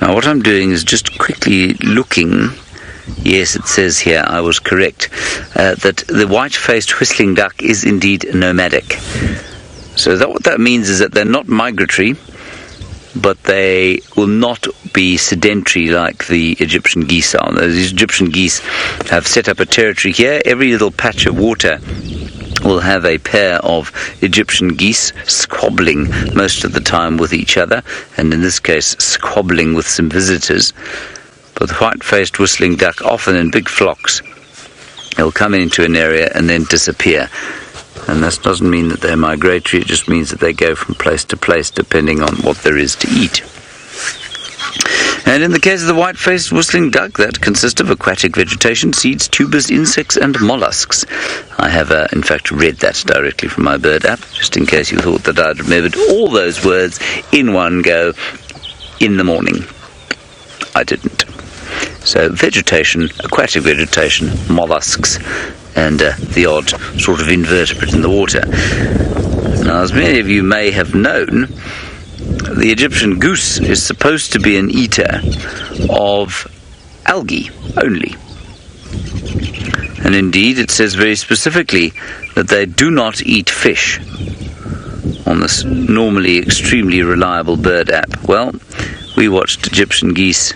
Now what I'm doing is just quickly looking. Yes, it says here, I was correct, that the white-faced whistling duck is indeed nomadic. So what that means is that they're not migratory, but they will not be sedentary like the Egyptian geese are. Those Egyptian geese have set up a territory here. Every little patch of water will have a pair of Egyptian geese squabbling most of the time with each other, and in this case squabbling with some visitors. But the white-faced whistling duck, often in big flocks, they'll come into an area and then disappear. And this doesn't mean that they're migratory, it just means that they go from place to place depending on what there is to eat. And in the case of the white-faced whistling duck, that consists of aquatic vegetation, seeds, tubers, insects, and mollusks. I have, in fact, read that directly from my bird app, just in case you thought that I'd remembered all those words in one go in the morning. I didn't. So vegetation, aquatic vegetation, mollusks, and the odd sort of invertebrate in the water. Now, as many of you may have known, the Egyptian goose is supposed to be an eater of algae only. And indeed, it says very specifically that they do not eat fish on this normally extremely reliable bird app. Well, we watched Egyptian geese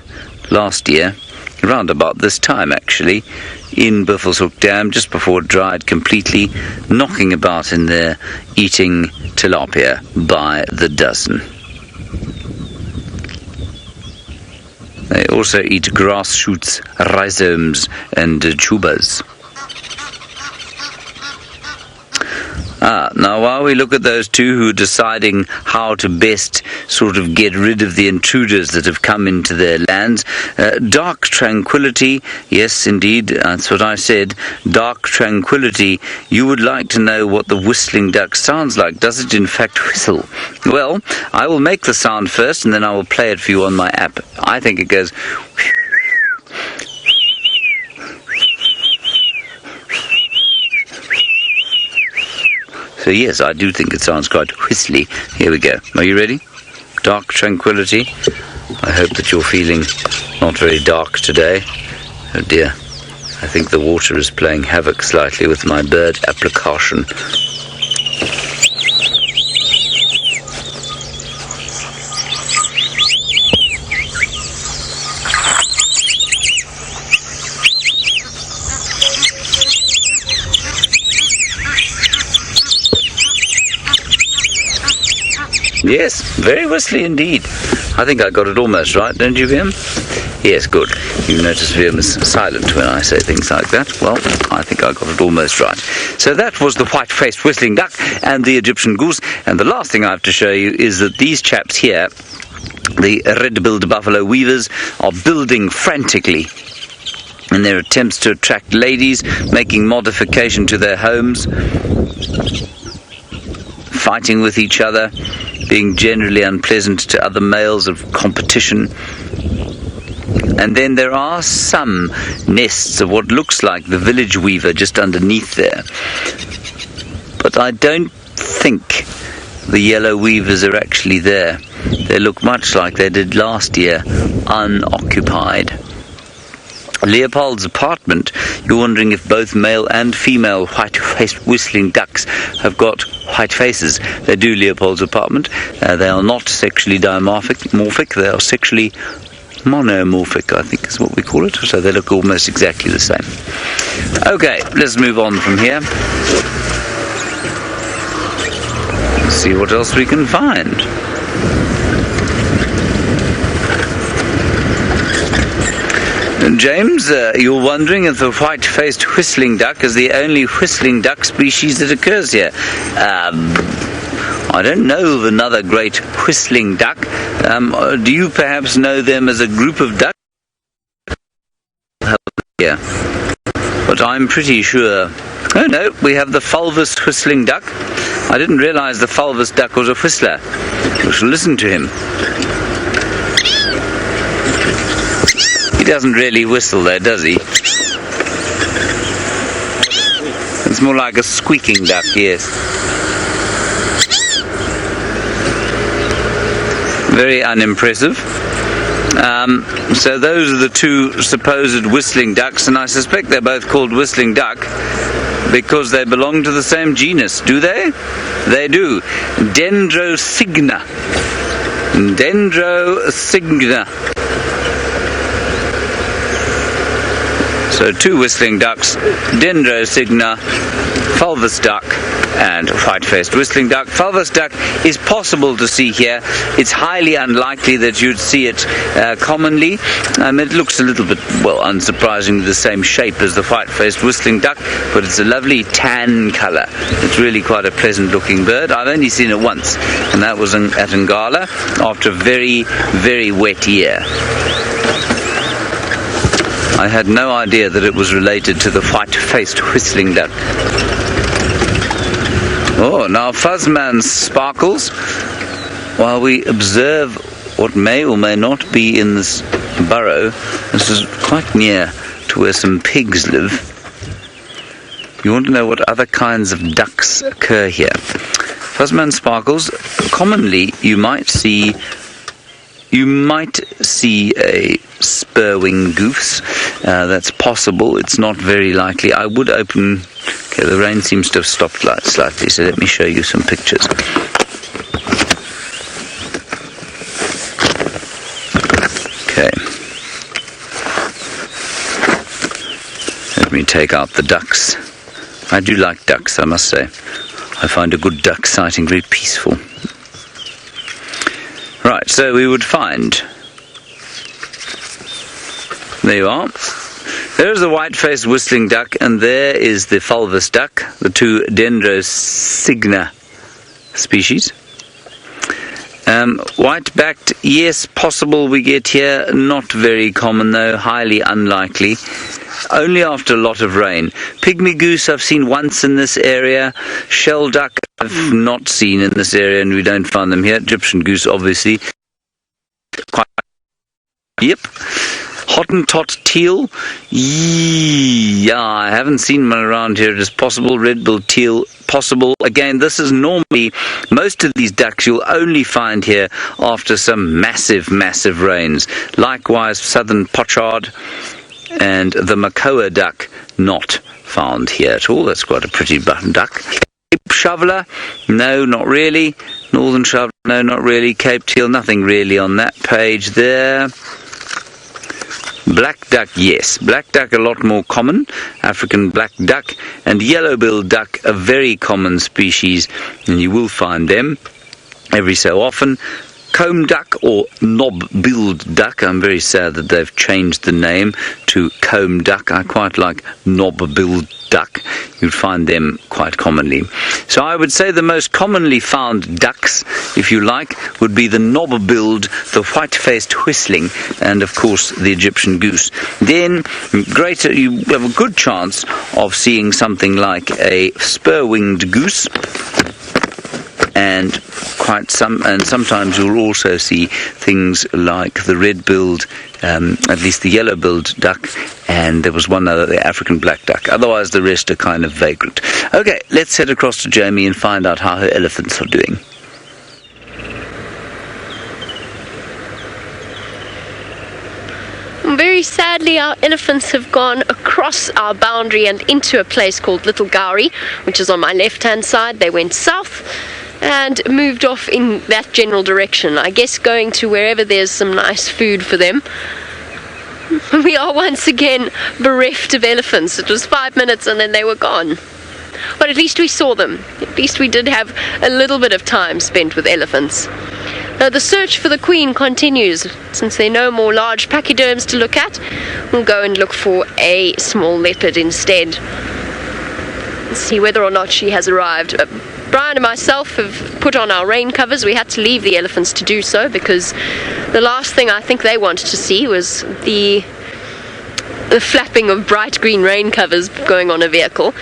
last year, around about this time actually, in Buffelshoek Dam, just before it dried completely, knocking about in there, eating tilapia by the dozen. They also eat grass shoots, rhizomes, and tubers. Now while we look at those two who are deciding how to best sort of get rid of the intruders that have come into their lands, dark tranquility, yes indeed, that's what I said, dark tranquility. You would like to know what the whistling duck sounds like. Does it in fact whistle? Well, I will make the sound first and then I will play it for you on my app. I think it goes... So yes, I do think it sounds quite whistly. Here we go. Are you ready? Dark tranquility. I hope that you're feeling not very dark today. Oh dear. I think the water is playing havoc slightly with my bird application. Yes, very whistly indeed. I think I got it almost right, don't you, Vim? Yes, good. You notice Vim is silent when I say things like that. Well, I think I got it almost right. So that was the white-faced whistling duck and the Egyptian goose. And the last thing I have to show you is that these chaps here, the red-billed buffalo weavers, are building frantically in their attempts to attract ladies, making modification to their homes, fighting with each other, being generally unpleasant to other males of competition. And then there are some nests of what looks like the village weaver just underneath there. But I don't think the yellow weavers are actually there. They look much like they did last year, unoccupied. Leopold's apartment, you're wondering if both male and female white-faced whistling ducks have got white faces. They do, Leopold's apartment. They are not sexually dimorphic, they are sexually monomorphic, I think is what we call it. So they look almost exactly the same. Okay, let's move on from here. Let's see what else we can find. James, you're wondering if the white-faced whistling duck is the only whistling duck species that occurs here. I don't know of another great whistling duck. Do you perhaps know them as a group of ducks? Yeah. But I'm pretty sure... Oh no, we have the fulvous whistling duck. I didn't realize the fulvous duck was a whistler. We shall listen to him. He doesn't really whistle though, does he? It's more like a squeaking duck, yes. Very unimpressive. So those are the two supposed whistling ducks, and I suspect they're both called whistling duck because they belong to the same genus. Do they? They do. Dendrocygna. Dendrocygna. So two whistling ducks, Dendrocygna, fulvous duck, and white-faced whistling duck. Fulvous duck is possible to see here. It's highly unlikely that you'd see it commonly. It looks a little bit, well, unsurprisingly the same shape as the white-faced whistling duck, but it's a lovely tan colour. It's really quite a pleasant-looking bird. I've only seen it once, and that was at Nyala after a very, very wet year. I had no idea that it was related to the white-faced whistling duck. Oh, now Fuzzman sparkles while we observe what may or may not be in this burrow. This is quite near to where some pigs live. You want to know what other kinds of ducks occur here. Fuzzman sparkles, commonly you might see a spur-winged goose. That's possible. It's not very likely. I would open... Okay, the rain seems to have stopped slightly, so let me show you some pictures. Okay. Let me take out the ducks. I do like ducks, I must say. I find a good duck sighting very peaceful. Right, so we would find... There you are. There's the white-faced whistling duck, and there is the fulvous duck, the two Dendrocygna species. White-backed, yes, possible we get here. Not very common, though. Highly unlikely. Only after a lot of rain. Pygmy goose I've seen once in this area. Shell duck I've not seen in this area, and we don't find them here. Egyptian goose, obviously. Yep. Hottentot teal. Yeah, I haven't seen one around here. It is possible. Red-billed teal, possible. Again, this is normally, most of these ducks you'll only find here after some massive, massive rains. Likewise, southern pochard and the Makoa duck, not found here at all. That's quite a pretty duck. Cape shoveler? No, not really. Northern shoveler? No, not really. Cape teal? Nothing really on that page there. Black duck, yes. Black duck a lot more common. African black duck and yellow-billed duck, a very common species, and you will find them every so often. Comb duck or knob-billed duck. I'm very sad that they've changed the name to comb duck. I quite like knob-billed duck. You'd find them quite commonly. So I would say the most commonly found ducks, if you like, would be the knob-billed, the white-faced whistling, and of course the Egyptian goose. Then you have a good chance of seeing something like a spur-winged goose, and sometimes you'll also see things like the red-billed, at least the yellow-billed duck, and there was one other, the African black duck. Otherwise, the rest are kind of vagrant. Okay, let's head across to Jamie and find out how her elephants are doing. Very very sadly, our elephants have gone across our boundary and into a place called Little Gowrie, which is on my left-hand side. They went south and moved off in that general direction, I guess going to wherever there's some nice food for them. We are once again bereft of elephants. It was 5 minutes and then they were gone. But at least we saw them. At least we did have a little bit of time spent with elephants. Now the search for the queen continues. Since there are no more large pachyderms to look at, we'll go and look for a small leopard instead. Let's see whether or not she has arrived. Brian and myself have put on our rain covers. We had to leave the elephants to do so because the last thing I think they wanted to see was the flapping of bright green rain covers going on a vehicle.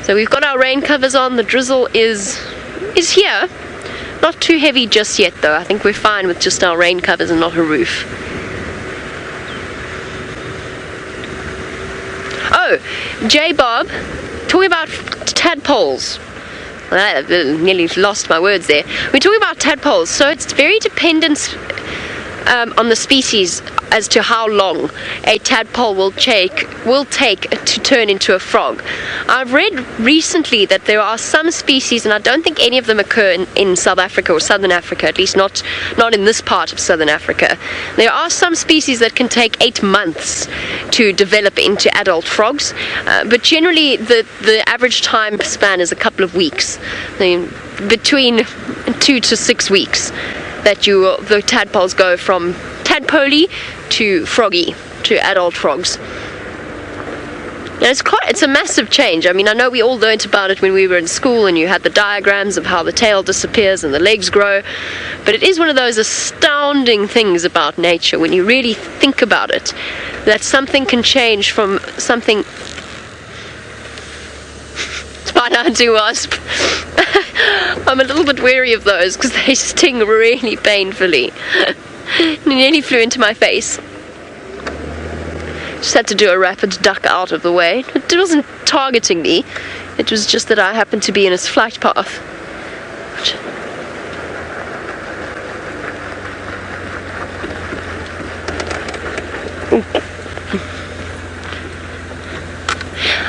So we've got our rain covers on. The drizzle is here. Not too heavy just yet though. I think we're fine with just our rain covers and not a roof. Oh, J Bob, talking about tadpoles. I nearly lost my words there. We're talking about tadpoles, so it's very dependent on the species as to how long a tadpole will take to turn into a frog. I've read recently that there are some species, and I don't think any of them occur in South Africa or Southern Africa, at least not in this part of Southern Africa. There are some species that can take 8 months to develop into adult frogs, but generally the average time span is a couple of weeks, between 2 to 6 weeks, that the tadpoles go from tadpoley to froggy, to adult frogs. And it's a massive change. I mean, I know we all learnt about it when we were in school and you had the diagrams of how the tail disappears and the legs grow, but it is one of those astounding things about nature when you really think about it, that something can change from something. It's fine, I do wasp. I'm a little bit wary of those because they sting really painfully. It nearly flew into my face. Just had to do a rapid duck out of the way. It wasn't targeting me. It was just that I happened to be in its flight path.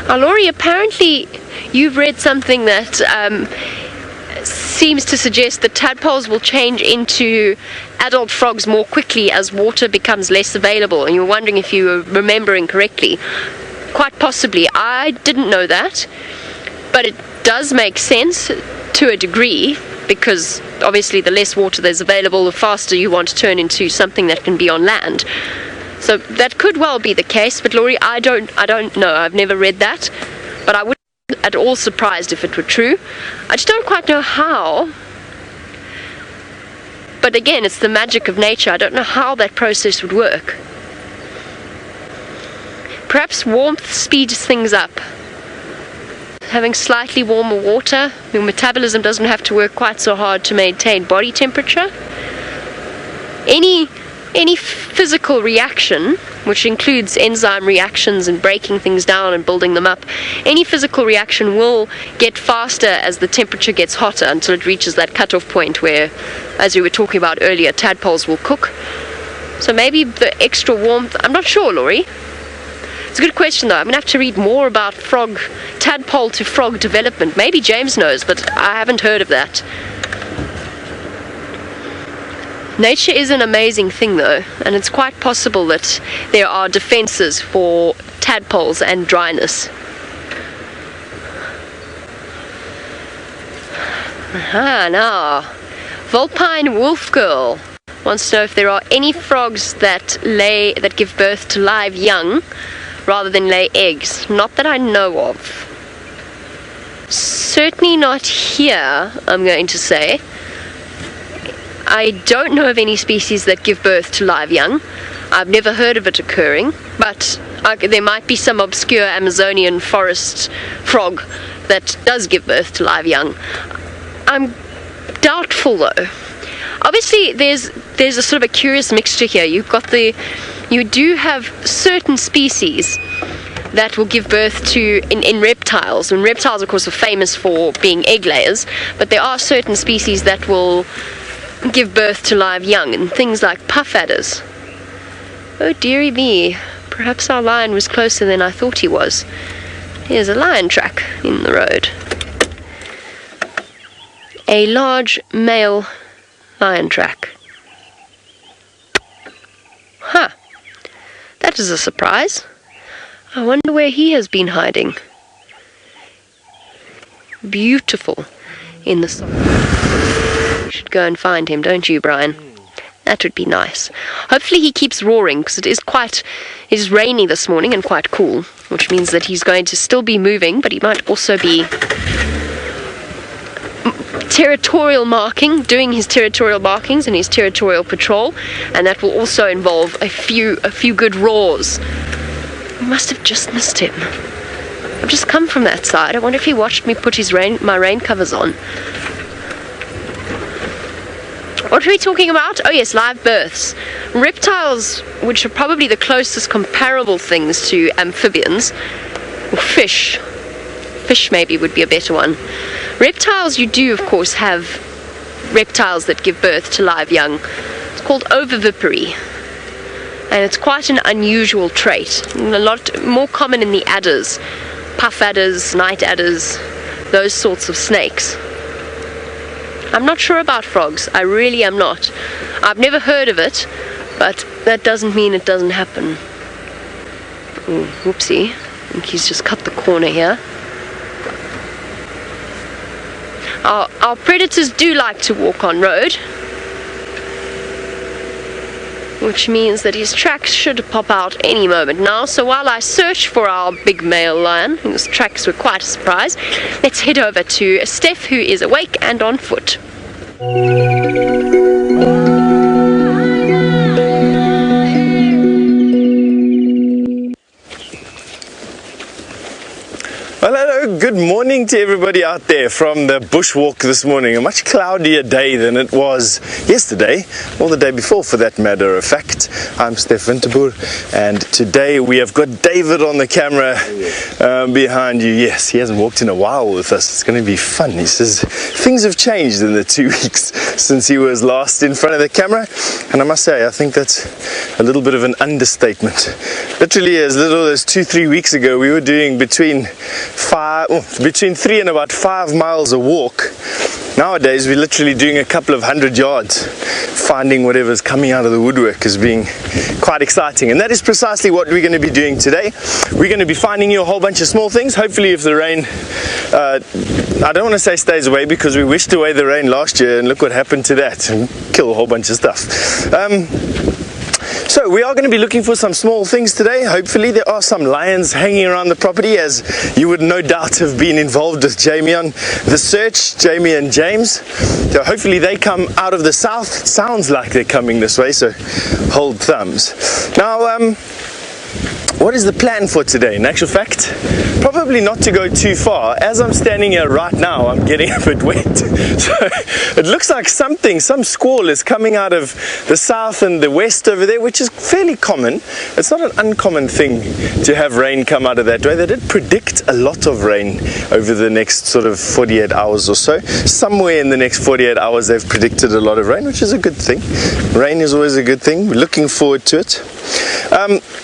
Laurie, apparently you've read something that seems to suggest that tadpoles will change into adult frogs more quickly as water becomes less available, and you're wondering if you were remembering correctly. Quite possibly. I didn't know that, but it does make sense to a degree, because obviously the less water there's available, the faster you want to turn into something that can be on land. So that could well be the case, but Laurie, I don't know. I've never read that, but I wouldn't be at all surprised if it were true. I just don't quite know how. But again, it's the magic of nature. I don't know how that process would work. Perhaps warmth speeds things up. Having slightly warmer water, your metabolism doesn't have to work quite so hard to maintain body temperature. Any physical reaction, which includes enzyme reactions and breaking things down and building them up, any physical reaction will get faster as the temperature gets hotter until it reaches that cutoff point where, as we were talking about earlier, tadpoles will cook. So maybe the extra warmth, I'm not sure, Laurie. It's a good question though. I'm going to have to read more about tadpole to frog development. Maybe James knows, but I haven't heard of that. Nature is an amazing thing though, and it's quite possible that there are defenses for tadpoles and dryness. Now, Vulpine Wolf Girl wants to know if there are any frogs that give birth to live young rather than lay eggs. Not that I know of. Certainly not here, I'm going to say. I don't know of any species that give birth to live young. I've never heard of it occurring, but there might be some obscure Amazonian forest frog that does give birth to live young. I'm doubtful though. Obviously there's a sort of a curious mixture here. You do have certain species that will give birth to in reptiles, and reptiles of course are famous for being egg layers, but there are certain species that will give birth to live young, and things like puff adders. Oh dearie me, Perhaps our lion was closer than I thought he was. Here's a lion track in the road. A large male lion track. Huh. That is a surprise. I wonder where he has been hiding. Beautiful in the sun. You should go and find him, don't you, Brian? That would be nice. Hopefully he keeps roaring, because it is rainy this morning and quite cool, which means that he's going to still be moving, but he might also be doing his territorial markings and his territorial patrol, and that will also involve a few good roars. I must have just missed him. I've just come from that side. I wonder if he watched me put my rain covers on. What are we talking about? Oh yes, live births. Reptiles, which are probably the closest comparable things to amphibians, or fish. Fish maybe would be a better one. Reptiles, you do of course have reptiles that give birth to live young. It's called oviviparity, and it's quite an unusual trait. A lot more common in the adders, puff adders, night adders, those sorts of snakes. I'm not sure about frogs. I really am not. I've never heard of it, but that doesn't mean it doesn't happen. Ooh, whoopsie. I think he's just cut the corner here. Our predators do like to walk on road, which means that his tracks should pop out any moment now. So while I search for our big male lion, whose tracks were quite a surprise, let's head over to Stef, who is awake and on foot. Well, hello, good morning to everybody out there from the bushwalk this morning. A much cloudier day than it was yesterday, or the day before for that matter of fact. I'm Stef and today we have got David on the camera behind you. Yes, he hasn't walked in a while with us. It's going to be fun. He says things have changed in the 2 weeks since he was last in front of the camera, and I must say I think that's a little bit of an understatement. Literally as little as 2-3 weeks ago we were doing between 3 and about 5 miles a walk. Nowadays we're literally doing a couple of 100 yards. Finding whatever's coming out of the woodwork as being quite exciting, and that is precisely what we're going to be doing today. We're going to be finding you a whole bunch of small things. Hopefully if the rain, I don't want to say stays away, because we wished away the rain last year and look what happened to that, and kill a whole bunch of stuff. So we are going to be looking for some small things today. Hopefully there are some lions hanging around the property, as you would no doubt have been involved with Jamie on the search, Jamie and James. So hopefully they come out of the south. Sounds like they're coming this way, so hold thumbs. Now, what is the plan for today? In actual fact, probably not to go too far. As I'm standing here right now, I'm getting a bit wet. So it looks like some squall is coming out of the south and the west over there, which is fairly common. It's not an uncommon thing to have rain come out of that way. They did predict a lot of rain over the next sort of 48 hours or so. Somewhere in the next 48 hours they've predicted a lot of rain, which is a good thing. Rain is always a good thing. We're looking forward to it.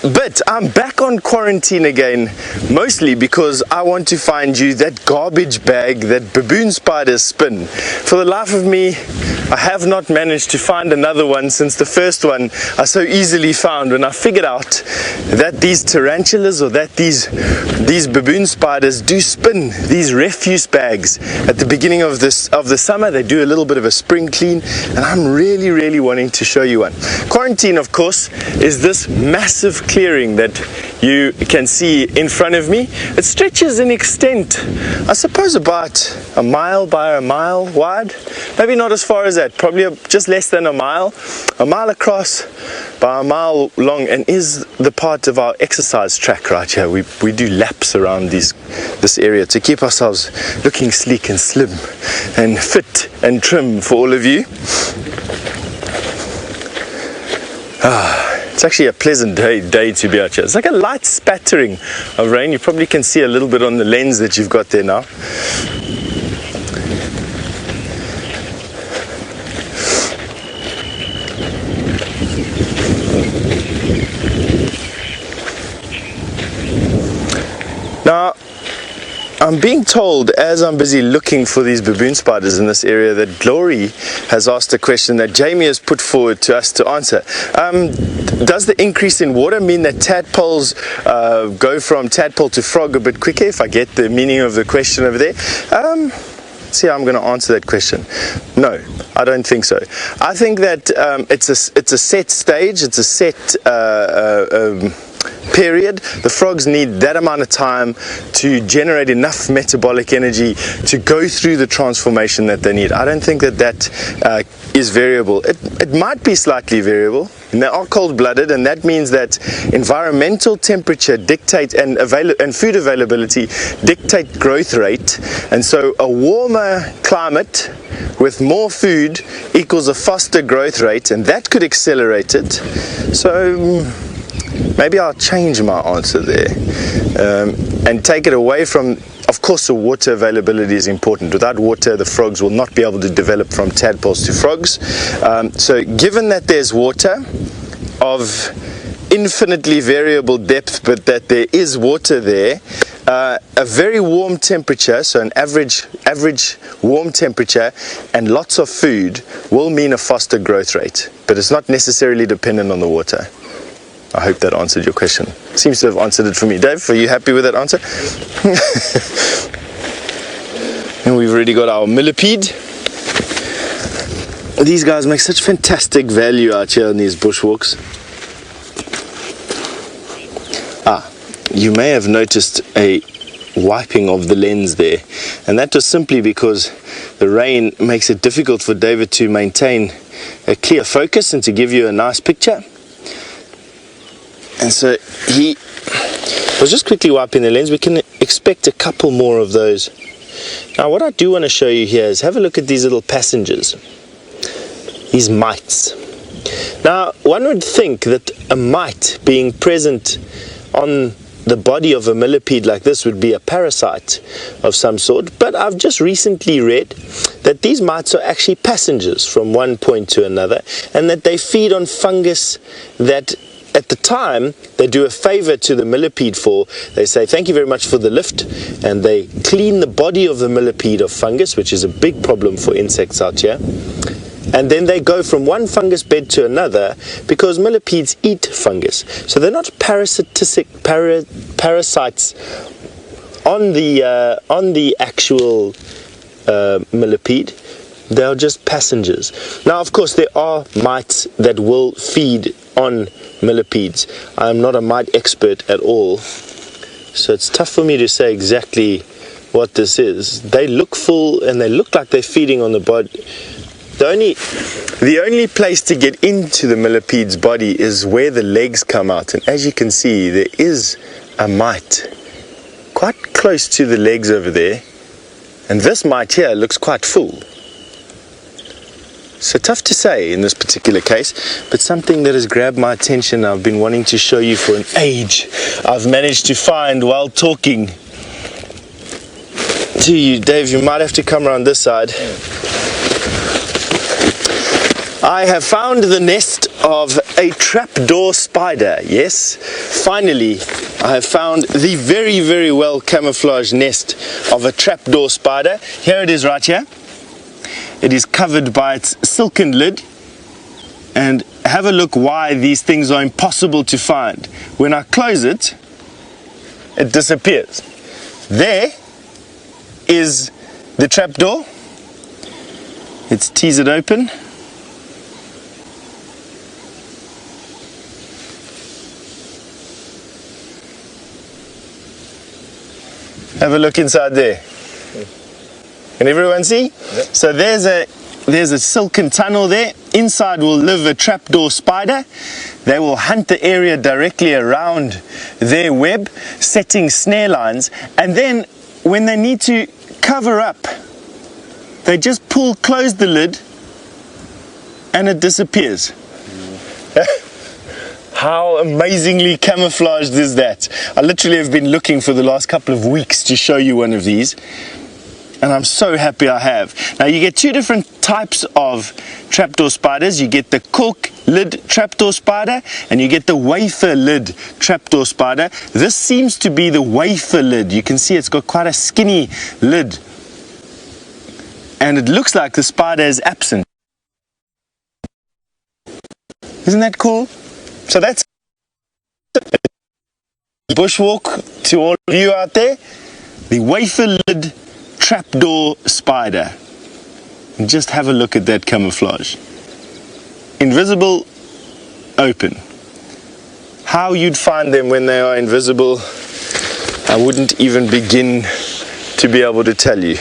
But I'm back on quarantine again, mostly because I want to find you that garbage bag that baboon spiders spin. For the life of me, I have not managed to find another one since the first one I so easily found when I figured out that these tarantulas, or that these baboon spiders do spin these refuse bags at the beginning of the summer. They do a little bit of a spring clean, and I'm really wanting to show you one. Quarantine, of course, is this massive clearing that you can see in front of me. It stretches in extent, I suppose, about a mile by a mile wide. Maybe not as far as that, probably just less than a mile across by a mile long, and is the part of our exercise track right here. We do laps around this area to keep ourselves looking sleek and slim and fit and trim for all of you. It's actually a pleasant day to be out here. It's like a light spattering of rain. You probably can see a little bit on the lens that you've got there now. I'm being told, as I'm busy looking for these baboon spiders in this area, that Glory has asked a question that Jamie has put forward to us to answer. Does the increase in water mean that tadpoles go from tadpole to frog a bit quicker, if I get the meaning of the question over there? See how I'm going to answer that question. No, I don't think so. I think that it's a set stage, it's a set period. The frogs need that amount of time to generate enough metabolic energy to go through the transformation that they need. I don't think that is variable. It might be slightly variable, and they are cold-blooded, and that means that environmental temperature dictate and food availability dictate growth rate, and so a warmer climate with more food equals a faster growth rate, and that could accelerate it. So maybe I'll change my answer there and take it away from, of course, the water availability is important. Without water, the frogs will not be able to develop from tadpoles to frogs. So given that there's water of infinitely variable depth, but that there is water there, a very warm temperature, so an average warm temperature and lots of food will mean a faster growth rate, but it's not necessarily dependent on the water. I hope that answered your question. Seems to have answered it for me. Dave, are you happy with that answer? And we've already got our millipede. These guys make such fantastic value out here in these bushwalks. You may have noticed a wiping of the lens there, and that was simply because the rain makes it difficult for David to maintain a clear focus and to give you a nice picture. And so he was just quickly wiping the lens. We can expect a couple more of those. Now what I do want to show you here is have a look at these little passengers, these mites. Now one would think that a mite being present on the body of a millipede like this would be a parasite of some sort, but I've just recently read that these mites are actually passengers from one point to another, and that they feed on fungus that at the time they do a favor to the millipede for. They say thank you very much for the lift, and they clean the body of the millipede of fungus, which is a big problem for insects out here. And then they go from one fungus bed to another because millipedes eat fungus. So they're not parasites on the actual millipede. They are just passengers. Now, of course, there are mites that will feed on millipedes. I'm not a mite expert at all, so it's tough for me to say exactly what this is. They look full and they look like they're feeding on the body. The only place to get into the millipede's body is where the legs come out, and as you can see, there is a mite quite close to the legs over there, and this mite here looks quite full. So tough to say in this particular case, but something that has grabbed my attention, I've been wanting to show you for an age. I've managed to find while talking to you. Dave, you might have to come around this side. I have found the nest of a trapdoor spider. Yes, finally I have found the very, very well camouflaged nest of a trapdoor spider. Here it is right here. It is covered by its silken lid, and have a look why these things are impossible to find. When I close it, it disappears. There is the trapdoor. Let's tease it open. Have a look inside there. Can everyone see? Yep. So there's a silken tunnel there. Inside will live a trapdoor spider. They will hunt the area directly around their web, setting snare lines, and then when they need to cover up, they just close the lid and it disappears. How amazingly camouflaged is that? I literally have been looking for the last couple of weeks to show you one of these. and I'm so happy I have. Now you get two different types of trapdoor spiders. You get the cork lid trapdoor spider and you get the wafer lid trapdoor spider. This seems to be the wafer lid. You can see it's got quite a skinny lid and it looks like the spider is absent. Isn't that cool? So that's bushwalk to all of you out there. The wafer lid trapdoor spider. And just have a look at that camouflage. Invisible, open. How you'd find them when they are invisible, I wouldn't even begin to be able to tell you.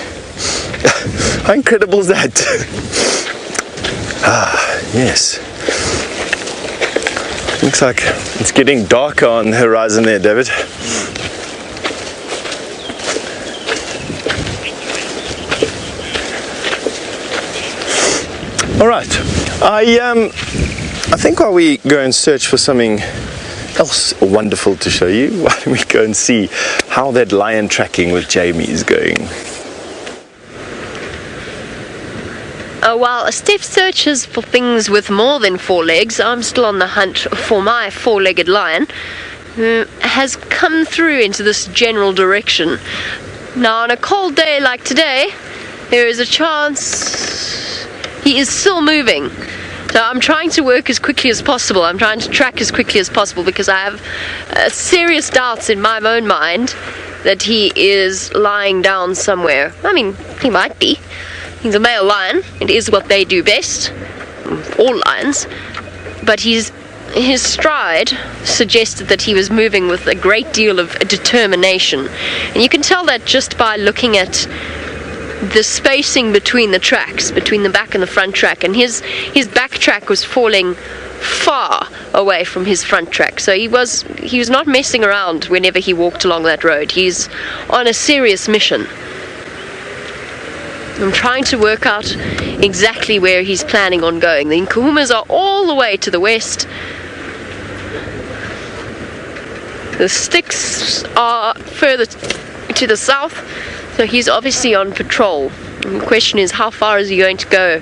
How incredible is that? Yes. Looks like it's getting darker on the horizon there, David. All right, I think while we go and search for something else wonderful to show you, why don't we go and see how that lion tracking with Jamie is going. While Stef searches for things with more than 4 legs, I'm still on the hunt for my 4-legged lion, who has come through into this general direction. Now, on a cold day like today, there is a chance he is still moving. So I'm trying to work as quickly as possible. I'm trying to track as quickly as possible because I have serious doubts in my own mind that he is lying down somewhere. I mean, he might be. He's a male lion. It is what they do best. All lions. But his stride suggested that he was moving with a great deal of determination. And you can tell that just by looking at the spacing between the tracks, between the back and the front track. And his back track was falling far away from his front track. So he was not messing around whenever he walked along that road. He's on a serious mission. I'm trying to work out exactly where he's planning on going. The Nkuhumas are all the way to the west. The sticks are further to the south, so he's obviously on patrol. And the question is, how far is he going to go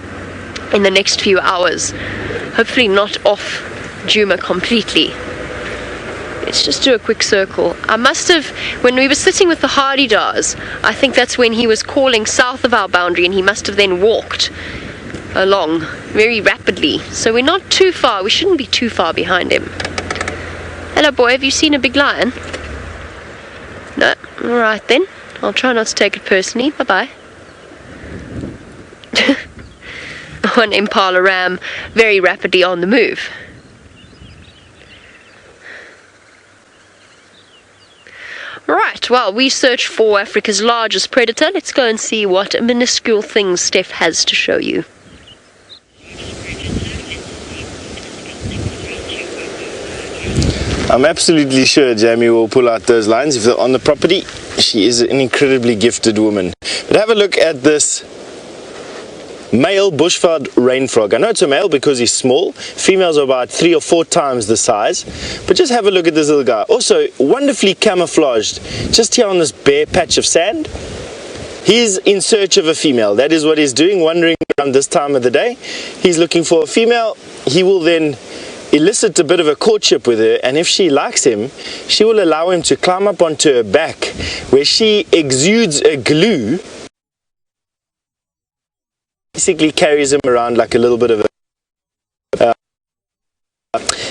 in the next few hours? Hopefully not off Djuma completely. Let's just do a quick circle. I must have, when we were sitting with the Hadede, I think that's when he was calling south of our boundary, and he must have then walked along very rapidly. So we're not too far. We shouldn't be too far behind him. Hello, boy. Have you seen a big lion? No? All right, then. I'll try not to take it personally. Bye-bye. One Impala ram very rapidly on the move. Right, well, we search for Africa's largest predator. Let's go and see what minuscule things Stef has to show you. I'm absolutely sure Jamie will pull out those lines if they're on the property. She is an incredibly gifted woman. But have a look at this male bushveld rain frog. I know it's a male because he's small. Females are about 3 or 4 times the size. But just have a look at this little guy. Also wonderfully camouflaged just here on this bare patch of sand. He's in search of a female. That is what he's doing, wandering around this time of the day. He's looking for a female. He will then elicit a bit of a courtship with her, and if she likes him, she will allow him to climb up onto her back, where she exudes a glue, basically carries him around like a little bit of a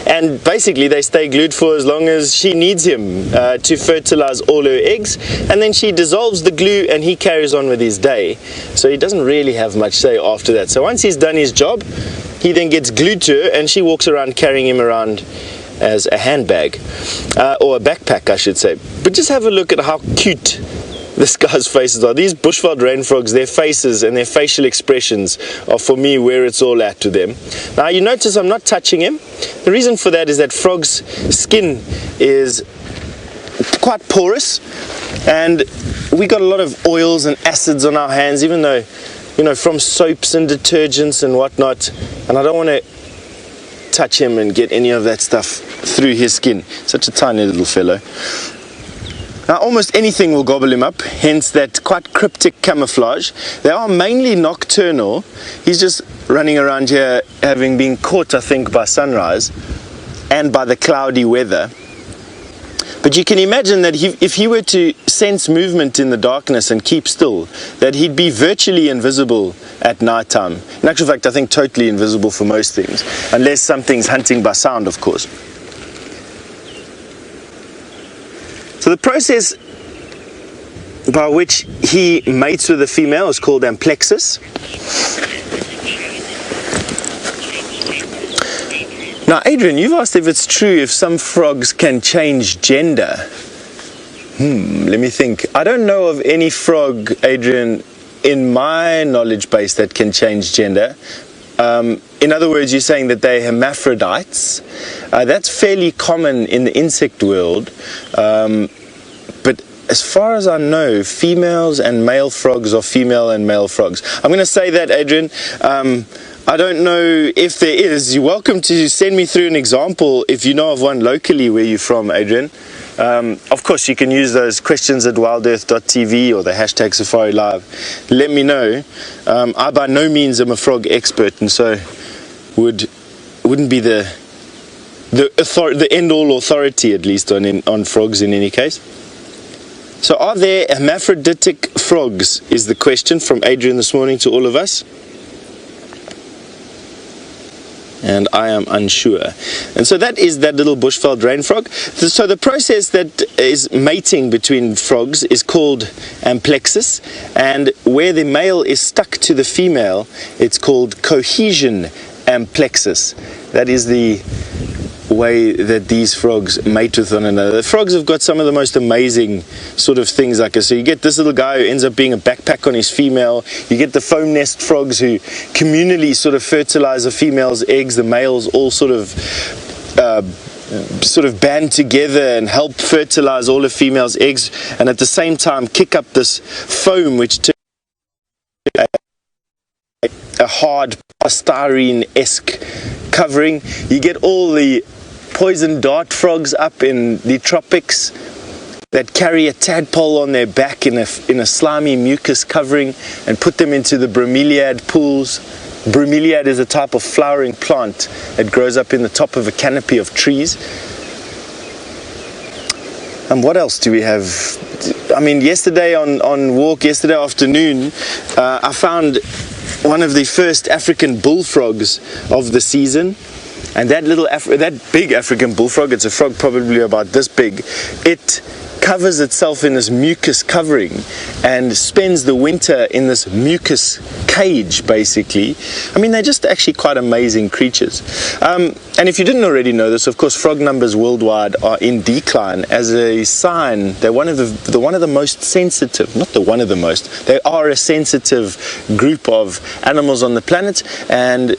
and basically they stay glued for as long as she needs him to fertilize all her eggs, and then she dissolves the glue and he carries on with his day. So he doesn't really have much say after that. So once he's done his job, he then gets glued to her and she walks around carrying him around as a handbag or a backpack, I should say. But just have a look at how cute this guy's faces are. These bushveld rain frogs, their faces and their facial expressions are for me where it's all at to them. Now you notice I'm not touching him. The reason for that is that frog's skin is quite porous, and we got a lot of oils and acids on our hands, even though, you know, from soaps and detergents and whatnot, and I don't want to touch him and get any of that stuff through his skin. Such a tiny little fellow. Now almost anything will gobble him up, hence that quite cryptic camouflage. They are mainly nocturnal. He's just running around here having been caught, I think, by sunrise and by the cloudy weather. But you can imagine that if he were to sense movement in the darkness and keep still, that he'd be virtually invisible at night time. In actual fact, I think totally invisible for most things, unless something's hunting by sound, of course. So the process by which he mates with a female is called amplexus. Now, Adrian, you've asked if it's true if some frogs can change gender. Let me think. I don't know of any frog, Adrian, in my knowledge base that can change gender. In other words, you're saying that they're hermaphrodites. That's fairly common in the insect world. But as far as I know, females and male frogs are female and male frogs. I'm going to say that, Adrian. I don't know if there is. You're welcome to send me through an example if you know of one locally where you're from, Adrian. Of course, you can use those questions at WildEarthTV or the hashtag Safari Live. Let me know. I by no means am a frog expert, and so wouldn't be the end-all authority, at least on frogs in any case. So are there hermaphroditic frogs, is the question from Adrian this morning to all of us. And I am unsure. And so that is that little bushveld rain frog. So the process that is mating between frogs is called amplexus, and where the male is stuck to the female, it's called cohesion amplexus. That is the way that these frogs mate with one another. The frogs have got some of the most amazing sort of things like this. So you get this little guy who ends up being a backpack on his female. You get the foam nest frogs who communally sort of fertilize a female's eggs. The males all sort of band together and help fertilize all a female's eggs, and at the same time kick up this foam which turns a hard styrene-esque covering. You get all the poison dart frogs up in the tropics that carry a tadpole on their back in a slimy mucus covering and put them into the bromeliad pools. Bromeliad is a type of flowering plant that grows up in the top of a canopy of trees. And what else do we have? I mean, yesterday on walk, yesterday afternoon, I found one of the first African bullfrogs of the season. And that big African bullfrog, it's a frog probably about this big, it covers itself in this mucus covering and spends the winter in this mucus cage, basically. I mean, they're just actually quite amazing creatures. And if you didn't already know this, of course, frog numbers worldwide are in decline. As a sign, they're one of the most sensitive, not the one of the most, they are a sensitive group of animals on the planet, and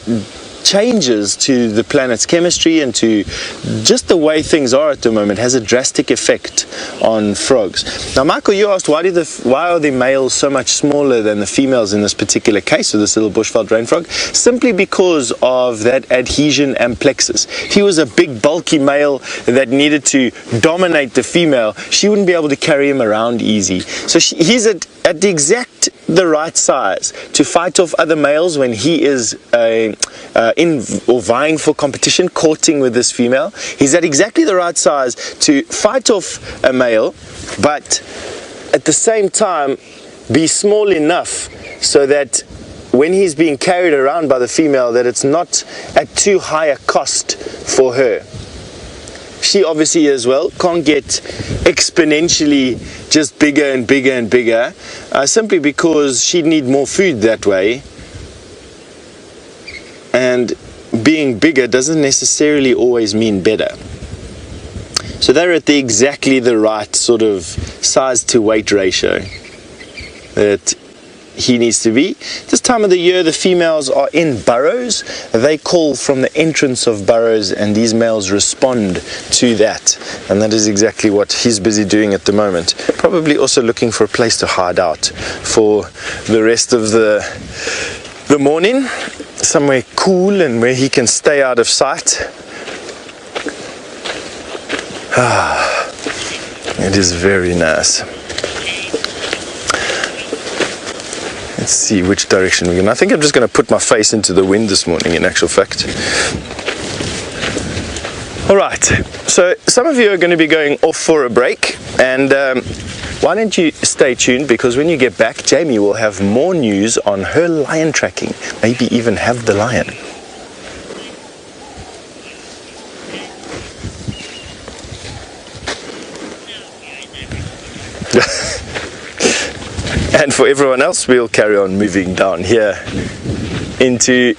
changes to the planet's chemistry and to just the way things are at the moment has a drastic effect on frogs. Now, Michael, you asked why are the males so much smaller than the females in this particular case of this little bushveld rain frog? Simply because of that adhesion amplexus. If he was a big bulky male that needed to dominate the female, she wouldn't be able to carry him around easy. So he's at the right size to fight off other males when he is vying for competition, courting with this female. He's at exactly the right size to fight off a male, but at the same time be small enough so that when he's being carried around by the female, that it's not at too high a cost for her. She obviously as well can't get exponentially just bigger and bigger and bigger, simply because she'd need more food that way. And being bigger doesn't necessarily always mean better. So they're at exactly the right sort of size to weight ratio that he needs to be. This time of the year, the females are in burrows. They call from the entrance of burrows, and these males respond to that. And that is exactly what he's busy doing at the moment. Probably also looking for a place to hide out for the rest of the morning. Somewhere cool and where he can stay out of sight. It is very nice. Let's see which direction we're going. I think I'm just going to put my face into the wind this morning, in actual fact. Alright, so some of you are going to be going off for a break, and why don't you stay tuned, because when you get back, Jamie will have more news on her lion tracking, maybe even have the lion. And for everyone else, we'll carry on moving down here into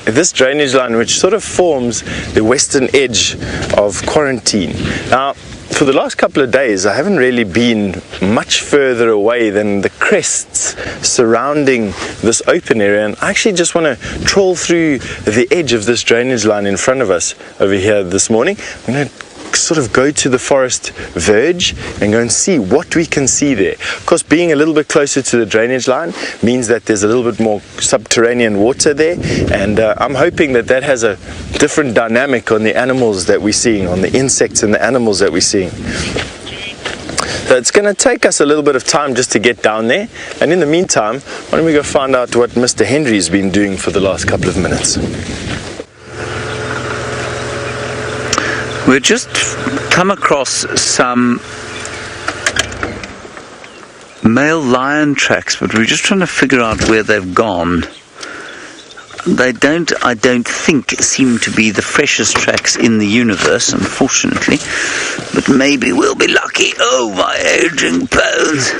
this drainage line, which sort of forms the western edge of quarantine. Now, for the last couple of days, I haven't really been much further away than the crests surrounding this open area, and I actually just want to trawl through the edge of this drainage line in front of us over here this morning. I'm going to sort of go to the forest verge and go and see what we can see there. Of course, being a little bit closer to the drainage line means that there's a little bit more subterranean water there, and I'm hoping that that has a different dynamic on the animals that we're seeing, on the insects and the animals that we're seeing. So it's going to take us a little bit of time just to get down there, and in the meantime, why don't we go find out what Mr. Henry's been doing for the last couple of minutes. We've just come across some male lion tracks, but we're just trying to figure out where they've gone. They don't, I don't think, seem to be the freshest tracks in the universe, unfortunately, but maybe we'll be lucky. Oh, my aging bones.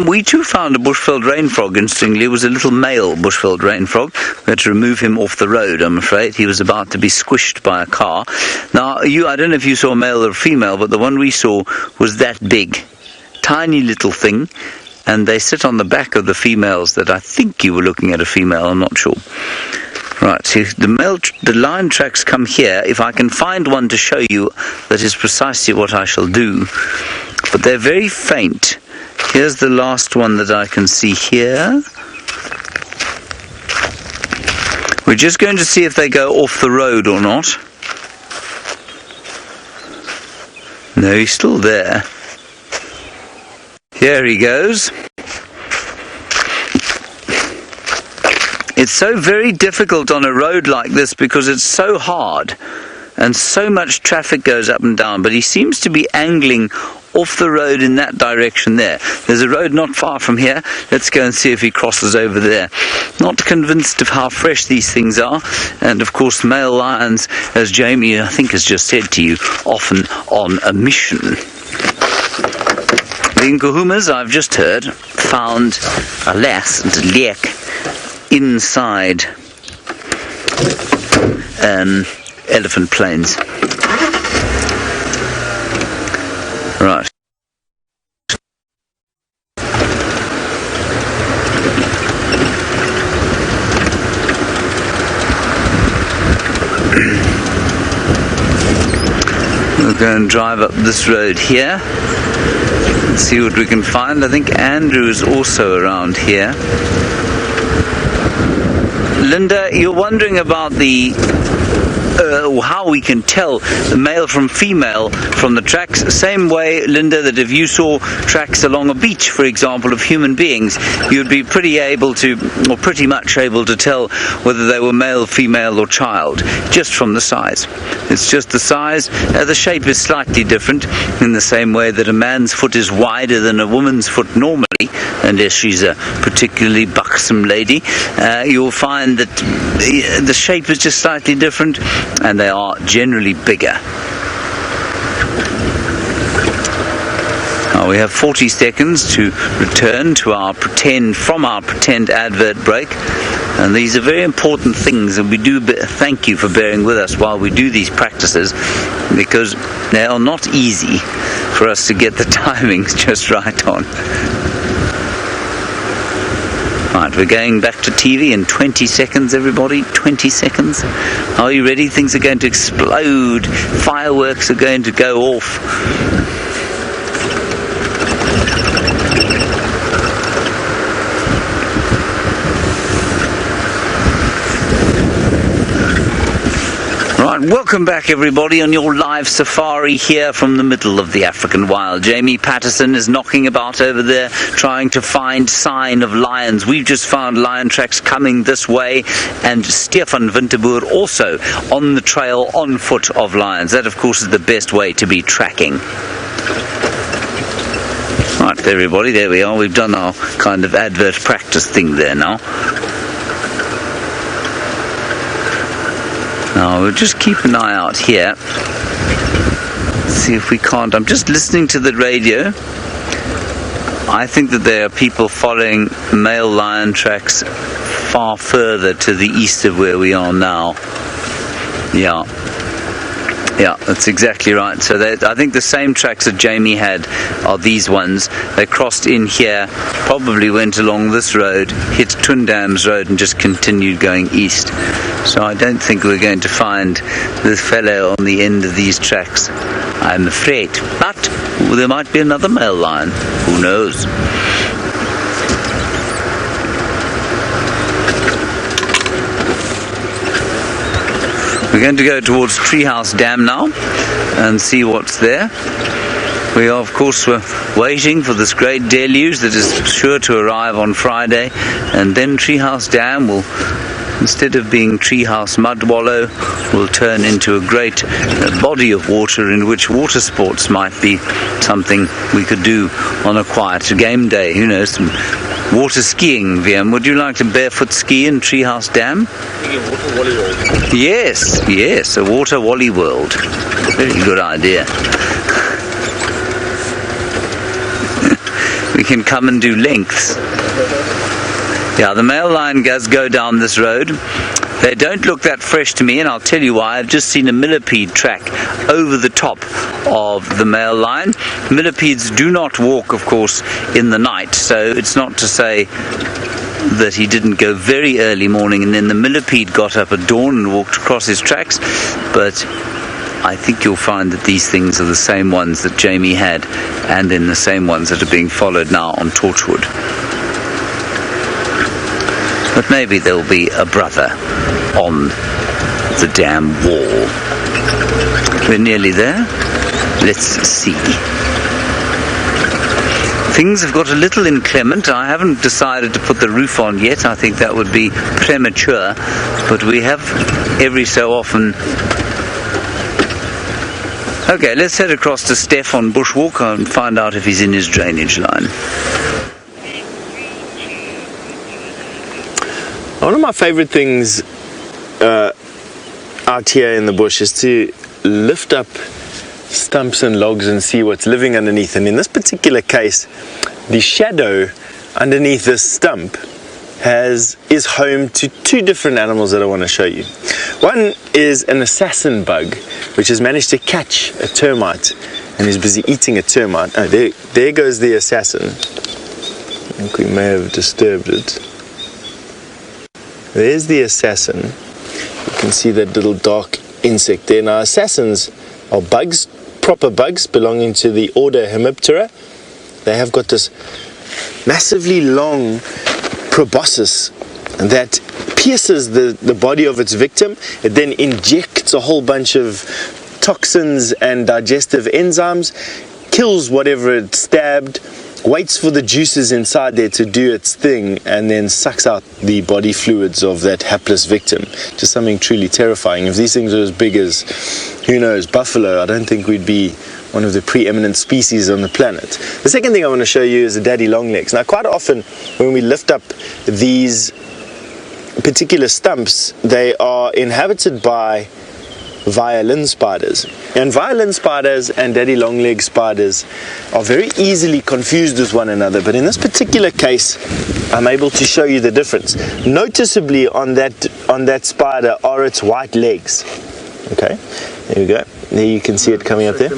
We too found a bushveld rain frog. Interestingly, it was a little male bushveld rain frog. We had to remove him off the road, I'm afraid. He was about to be squished by a car. Now, I don't know if you saw a male or a female, but the one we saw was that big. Tiny little thing. And they sit on the back of the females that I think you were looking at a female, I'm not sure. Right, so the lion tracks come here. If I can find one to show you, that is precisely what I shall do. But they're very faint. Here's the last one that I can see here. We're just going to see if they go off the road or not. No, he's still there. Here he goes. It's so very difficult on a road like this because it's so hard and so much traffic goes up and down, but he seems to be angling off the road in that direction there. There's a road not far from here. Let's go and see if he crosses over there. Not convinced of how fresh these things are, and of course male lions, as Jamie I think has just said to you, often on a mission. The Nkuhumas, I've just heard, found a lass and a leek inside elephant plains. Right. We'll go and drive up this road here and see what we can find. I think Andrew is also around here. Linda, you're wondering about the how we can tell the male from female from the tracks. Same way, Linda, that if you saw tracks along a beach, for example, of human beings, you'd be pretty much able to tell whether they were male, female or child, just from the size. It's just the size. The shape is slightly different, in the same way that a man's foot is wider than a woman's foot normally, unless she's a particularly buxom lady. You'll find that the shape is just slightly different, and they are generally bigger. Now we have 40 seconds to return to our pretend advert break, and these are very important things, and we do thank you for bearing with us while we do these practices, because they are not easy for us to get the timings just right on. Right, we're going back to TV in 20 seconds, everybody. 20 seconds. Are you ready? Things are going to explode. Fireworks are going to go off. Right, welcome back everybody on your live safari here from the middle of the African wild. Jamie Patterson is knocking about over there trying to find sign of lions. We've just found lion tracks coming this way, and Stefan Winterboer also on the trail on foot of lions. That of course is the best way to be tracking. Right everybody, there we are. We've done our kind of advert practice thing there now. Now we'll just keep an eye out here, see if we can't. I'm just listening to the radio. I think that there are people following male lion tracks far further to the east of where we are now. Yeah, that's exactly right. So I think the same tracks that Jamie had are these ones. They crossed in here, probably went along this road, hit Twin Dams Road and just continued going east. So I don't think we're going to find this fellow on the end of these tracks, I'm afraid. But there might be another male lion. Who knows? We're going to go towards Treehouse Dam now and see what's there. We are, of course, waiting for this great deluge that is sure to arrive on Friday, and then Treehouse Dam will, instead of being Treehouse Mud Wallow, will turn into a great body of water in which water sports might be something we could do on a quiet game day. You know, some water skiing. VM, would you like to barefoot ski in Treehouse Dam? Yes, a water wally world. Very good idea. We can come and do lengths. Yeah, the male lion does go down this road. They don't look that fresh to me, and I'll tell you why. I've just seen a millipede track over the top of the male lion. Millipedes do not walk, of course, in the night, so it's not to say that he didn't go very early morning and then the millipede got up at dawn and walked across his tracks, but I think you'll find that these things are the same ones that Jamie had, and then the same ones that are being followed now on Torchwood. But maybe there'll be a brother on the dam wall. We're nearly there. Let's see. Things have got a little inclement. I haven't decided to put the roof on yet. I think that would be premature. But we have every so often... Okay, let's head across to Stef on Bushwalk and find out if he's in his drainage line. One of my favorite things out here in the bush is to lift up stumps and logs and see what's living underneath. And in this particular case, the shadow underneath this stump is home to two different animals that I want to show you. One is an assassin bug, which has managed to catch a termite and is busy eating a termite. Oh, there goes the assassin. I think we may have disturbed it. There's the assassin. You can see that little dark insect there. Now, assassins are bugs, proper bugs belonging to the order Hemiptera. They have got this massively long proboscis that pierces the body of its victim. It then injects a whole bunch of toxins and digestive enzymes, kills whatever it stabbed, waits for the juices inside there to do its thing, and then sucks out the body fluids of that hapless victim. Just something truly terrifying. If these things are as big as, who knows, buffalo, I don't think we'd be one of the preeminent species on the planet. The second thing I want to show you is the daddy longlegs. Now, quite often when we lift up these particular stumps, they are inhabited by violin spiders. And violin spiders and daddy longleg spiders are very easily confused with one another, but in this particular case I'm able to show you the difference. Noticeably on that spider are its white legs. Okay, there we go. There you can see it coming up there.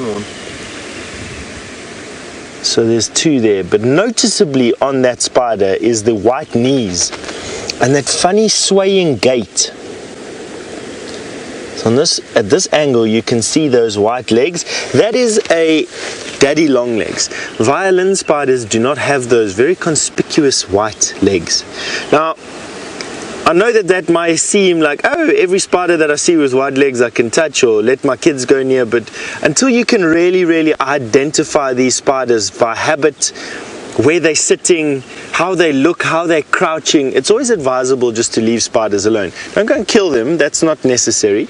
So there's two there, but noticeably on that spider is the white knees and that funny swaying gait. So at this angle you can see those white legs. That is a daddy longlegs. Violin spiders do not have those very conspicuous white legs. Now, I know that might seem like, oh, every spider that I see with wide legs I can touch or let my kids go near, but until you can really identify these spiders by habit, where they're sitting, how they look, how they're crouching, it's always advisable just to leave spiders alone. Don't go and kill them, that's not necessary.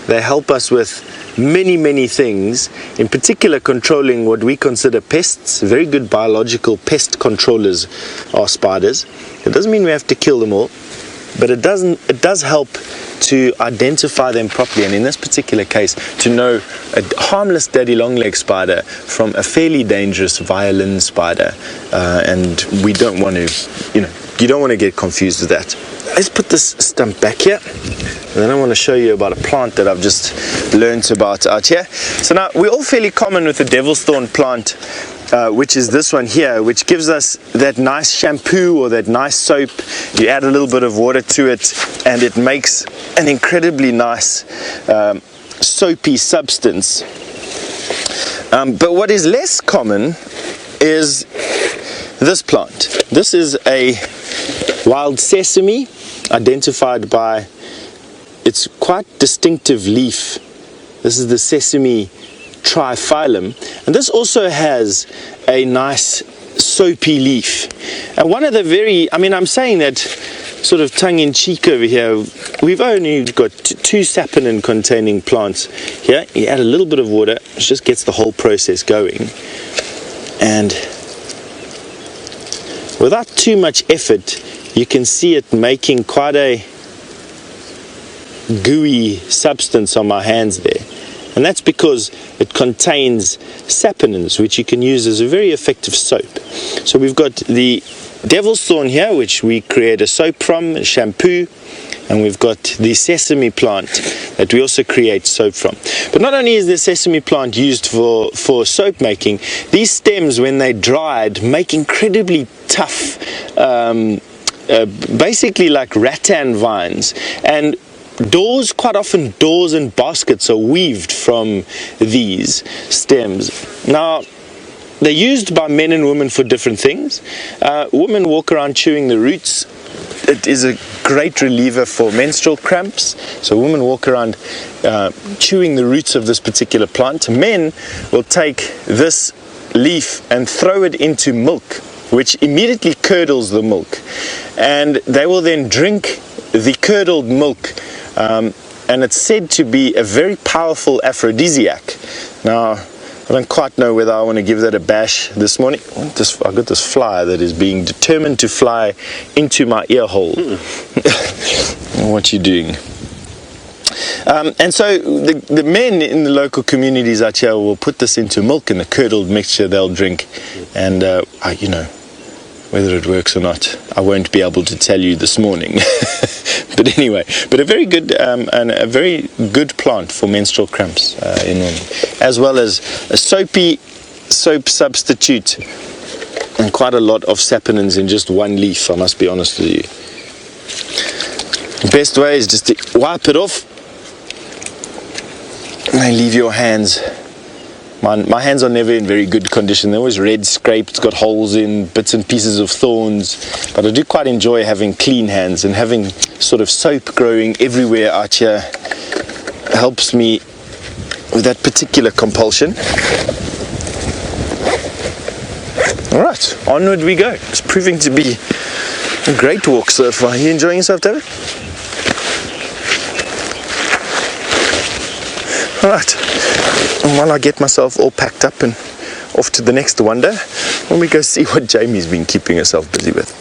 They help us with many things, in particular controlling what we consider pests. Very good biological pest controllers are spiders. It doesn't mean we have to kill them all, but it does help to identify them properly, and in this particular case to know a harmless daddy longleg spider from a fairly dangerous violin spider, and we don't want to, you don't want to get confused with that. Let's put this stump back here, and then I want to show you about a plant that I've just learnt about out here. So now we're all fairly common with the devil's thorn plant, which is this one here, which gives us that nice shampoo or that nice soap. You add a little bit of water to it and it makes an incredibly nice soapy substance. But what is less common is this plant. This is a wild sesame, identified by its quite distinctive leaf. This is the sesame triphyllum, and this also has a nice soapy leaf. And one of the I'm saying that sort of tongue-in-cheek over here, we've only got two saponin containing plants here. You add a little bit of water, it just gets the whole process going, and without too much effort you can see it making quite a gooey substance on my hands there. And that's because it contains saponins, which you can use as a very effective soap. So we've got the devil's thorn here, which we create a soap from, a shampoo, and we've got the sesame plant that we also create soap from. But not only is the sesame plant used for soap making, these stems, when they dried, make incredibly tough, basically like rattan vines, and quite often doors and baskets are weaved from these stems. Now, they're used by men and women for different things. Women walk around chewing the roots. It is a great reliever for menstrual cramps. So women walk around chewing the roots of this particular plant. Men will take this leaf and throw it into milk, which immediately curdles the milk. And they will then drink the curdled milk. And it's said to be a very powerful aphrodisiac. Now, I don't quite know whether I want to give that a bash this morning. I've got this fly that is being determined to fly into my ear hole. What you doing? And so the men in the local communities out here will put this into milk, and the curdled mixture they'll drink. And, whether it works or not, I won't be able to tell you this morning. But anyway, a very good and a very good plant for menstrual cramps in women, as well as a soap substitute, and quite a lot of saponins in just one leaf, I must be honest with you. The best way is just to wipe it off and leave your hands. My hands are never in very good condition. They're always red, scraped, got holes in, bits and pieces of thorns. But I do quite enjoy having clean hands, and having sort of soap growing everywhere out here helps me with that particular compulsion. Alright, onward we go. It's proving to be a great walk so far. Are you enjoying yourself, David? Alright, and while I get myself all packed up and off to the next wonder, when we go see what Jamie's been keeping herself busy with.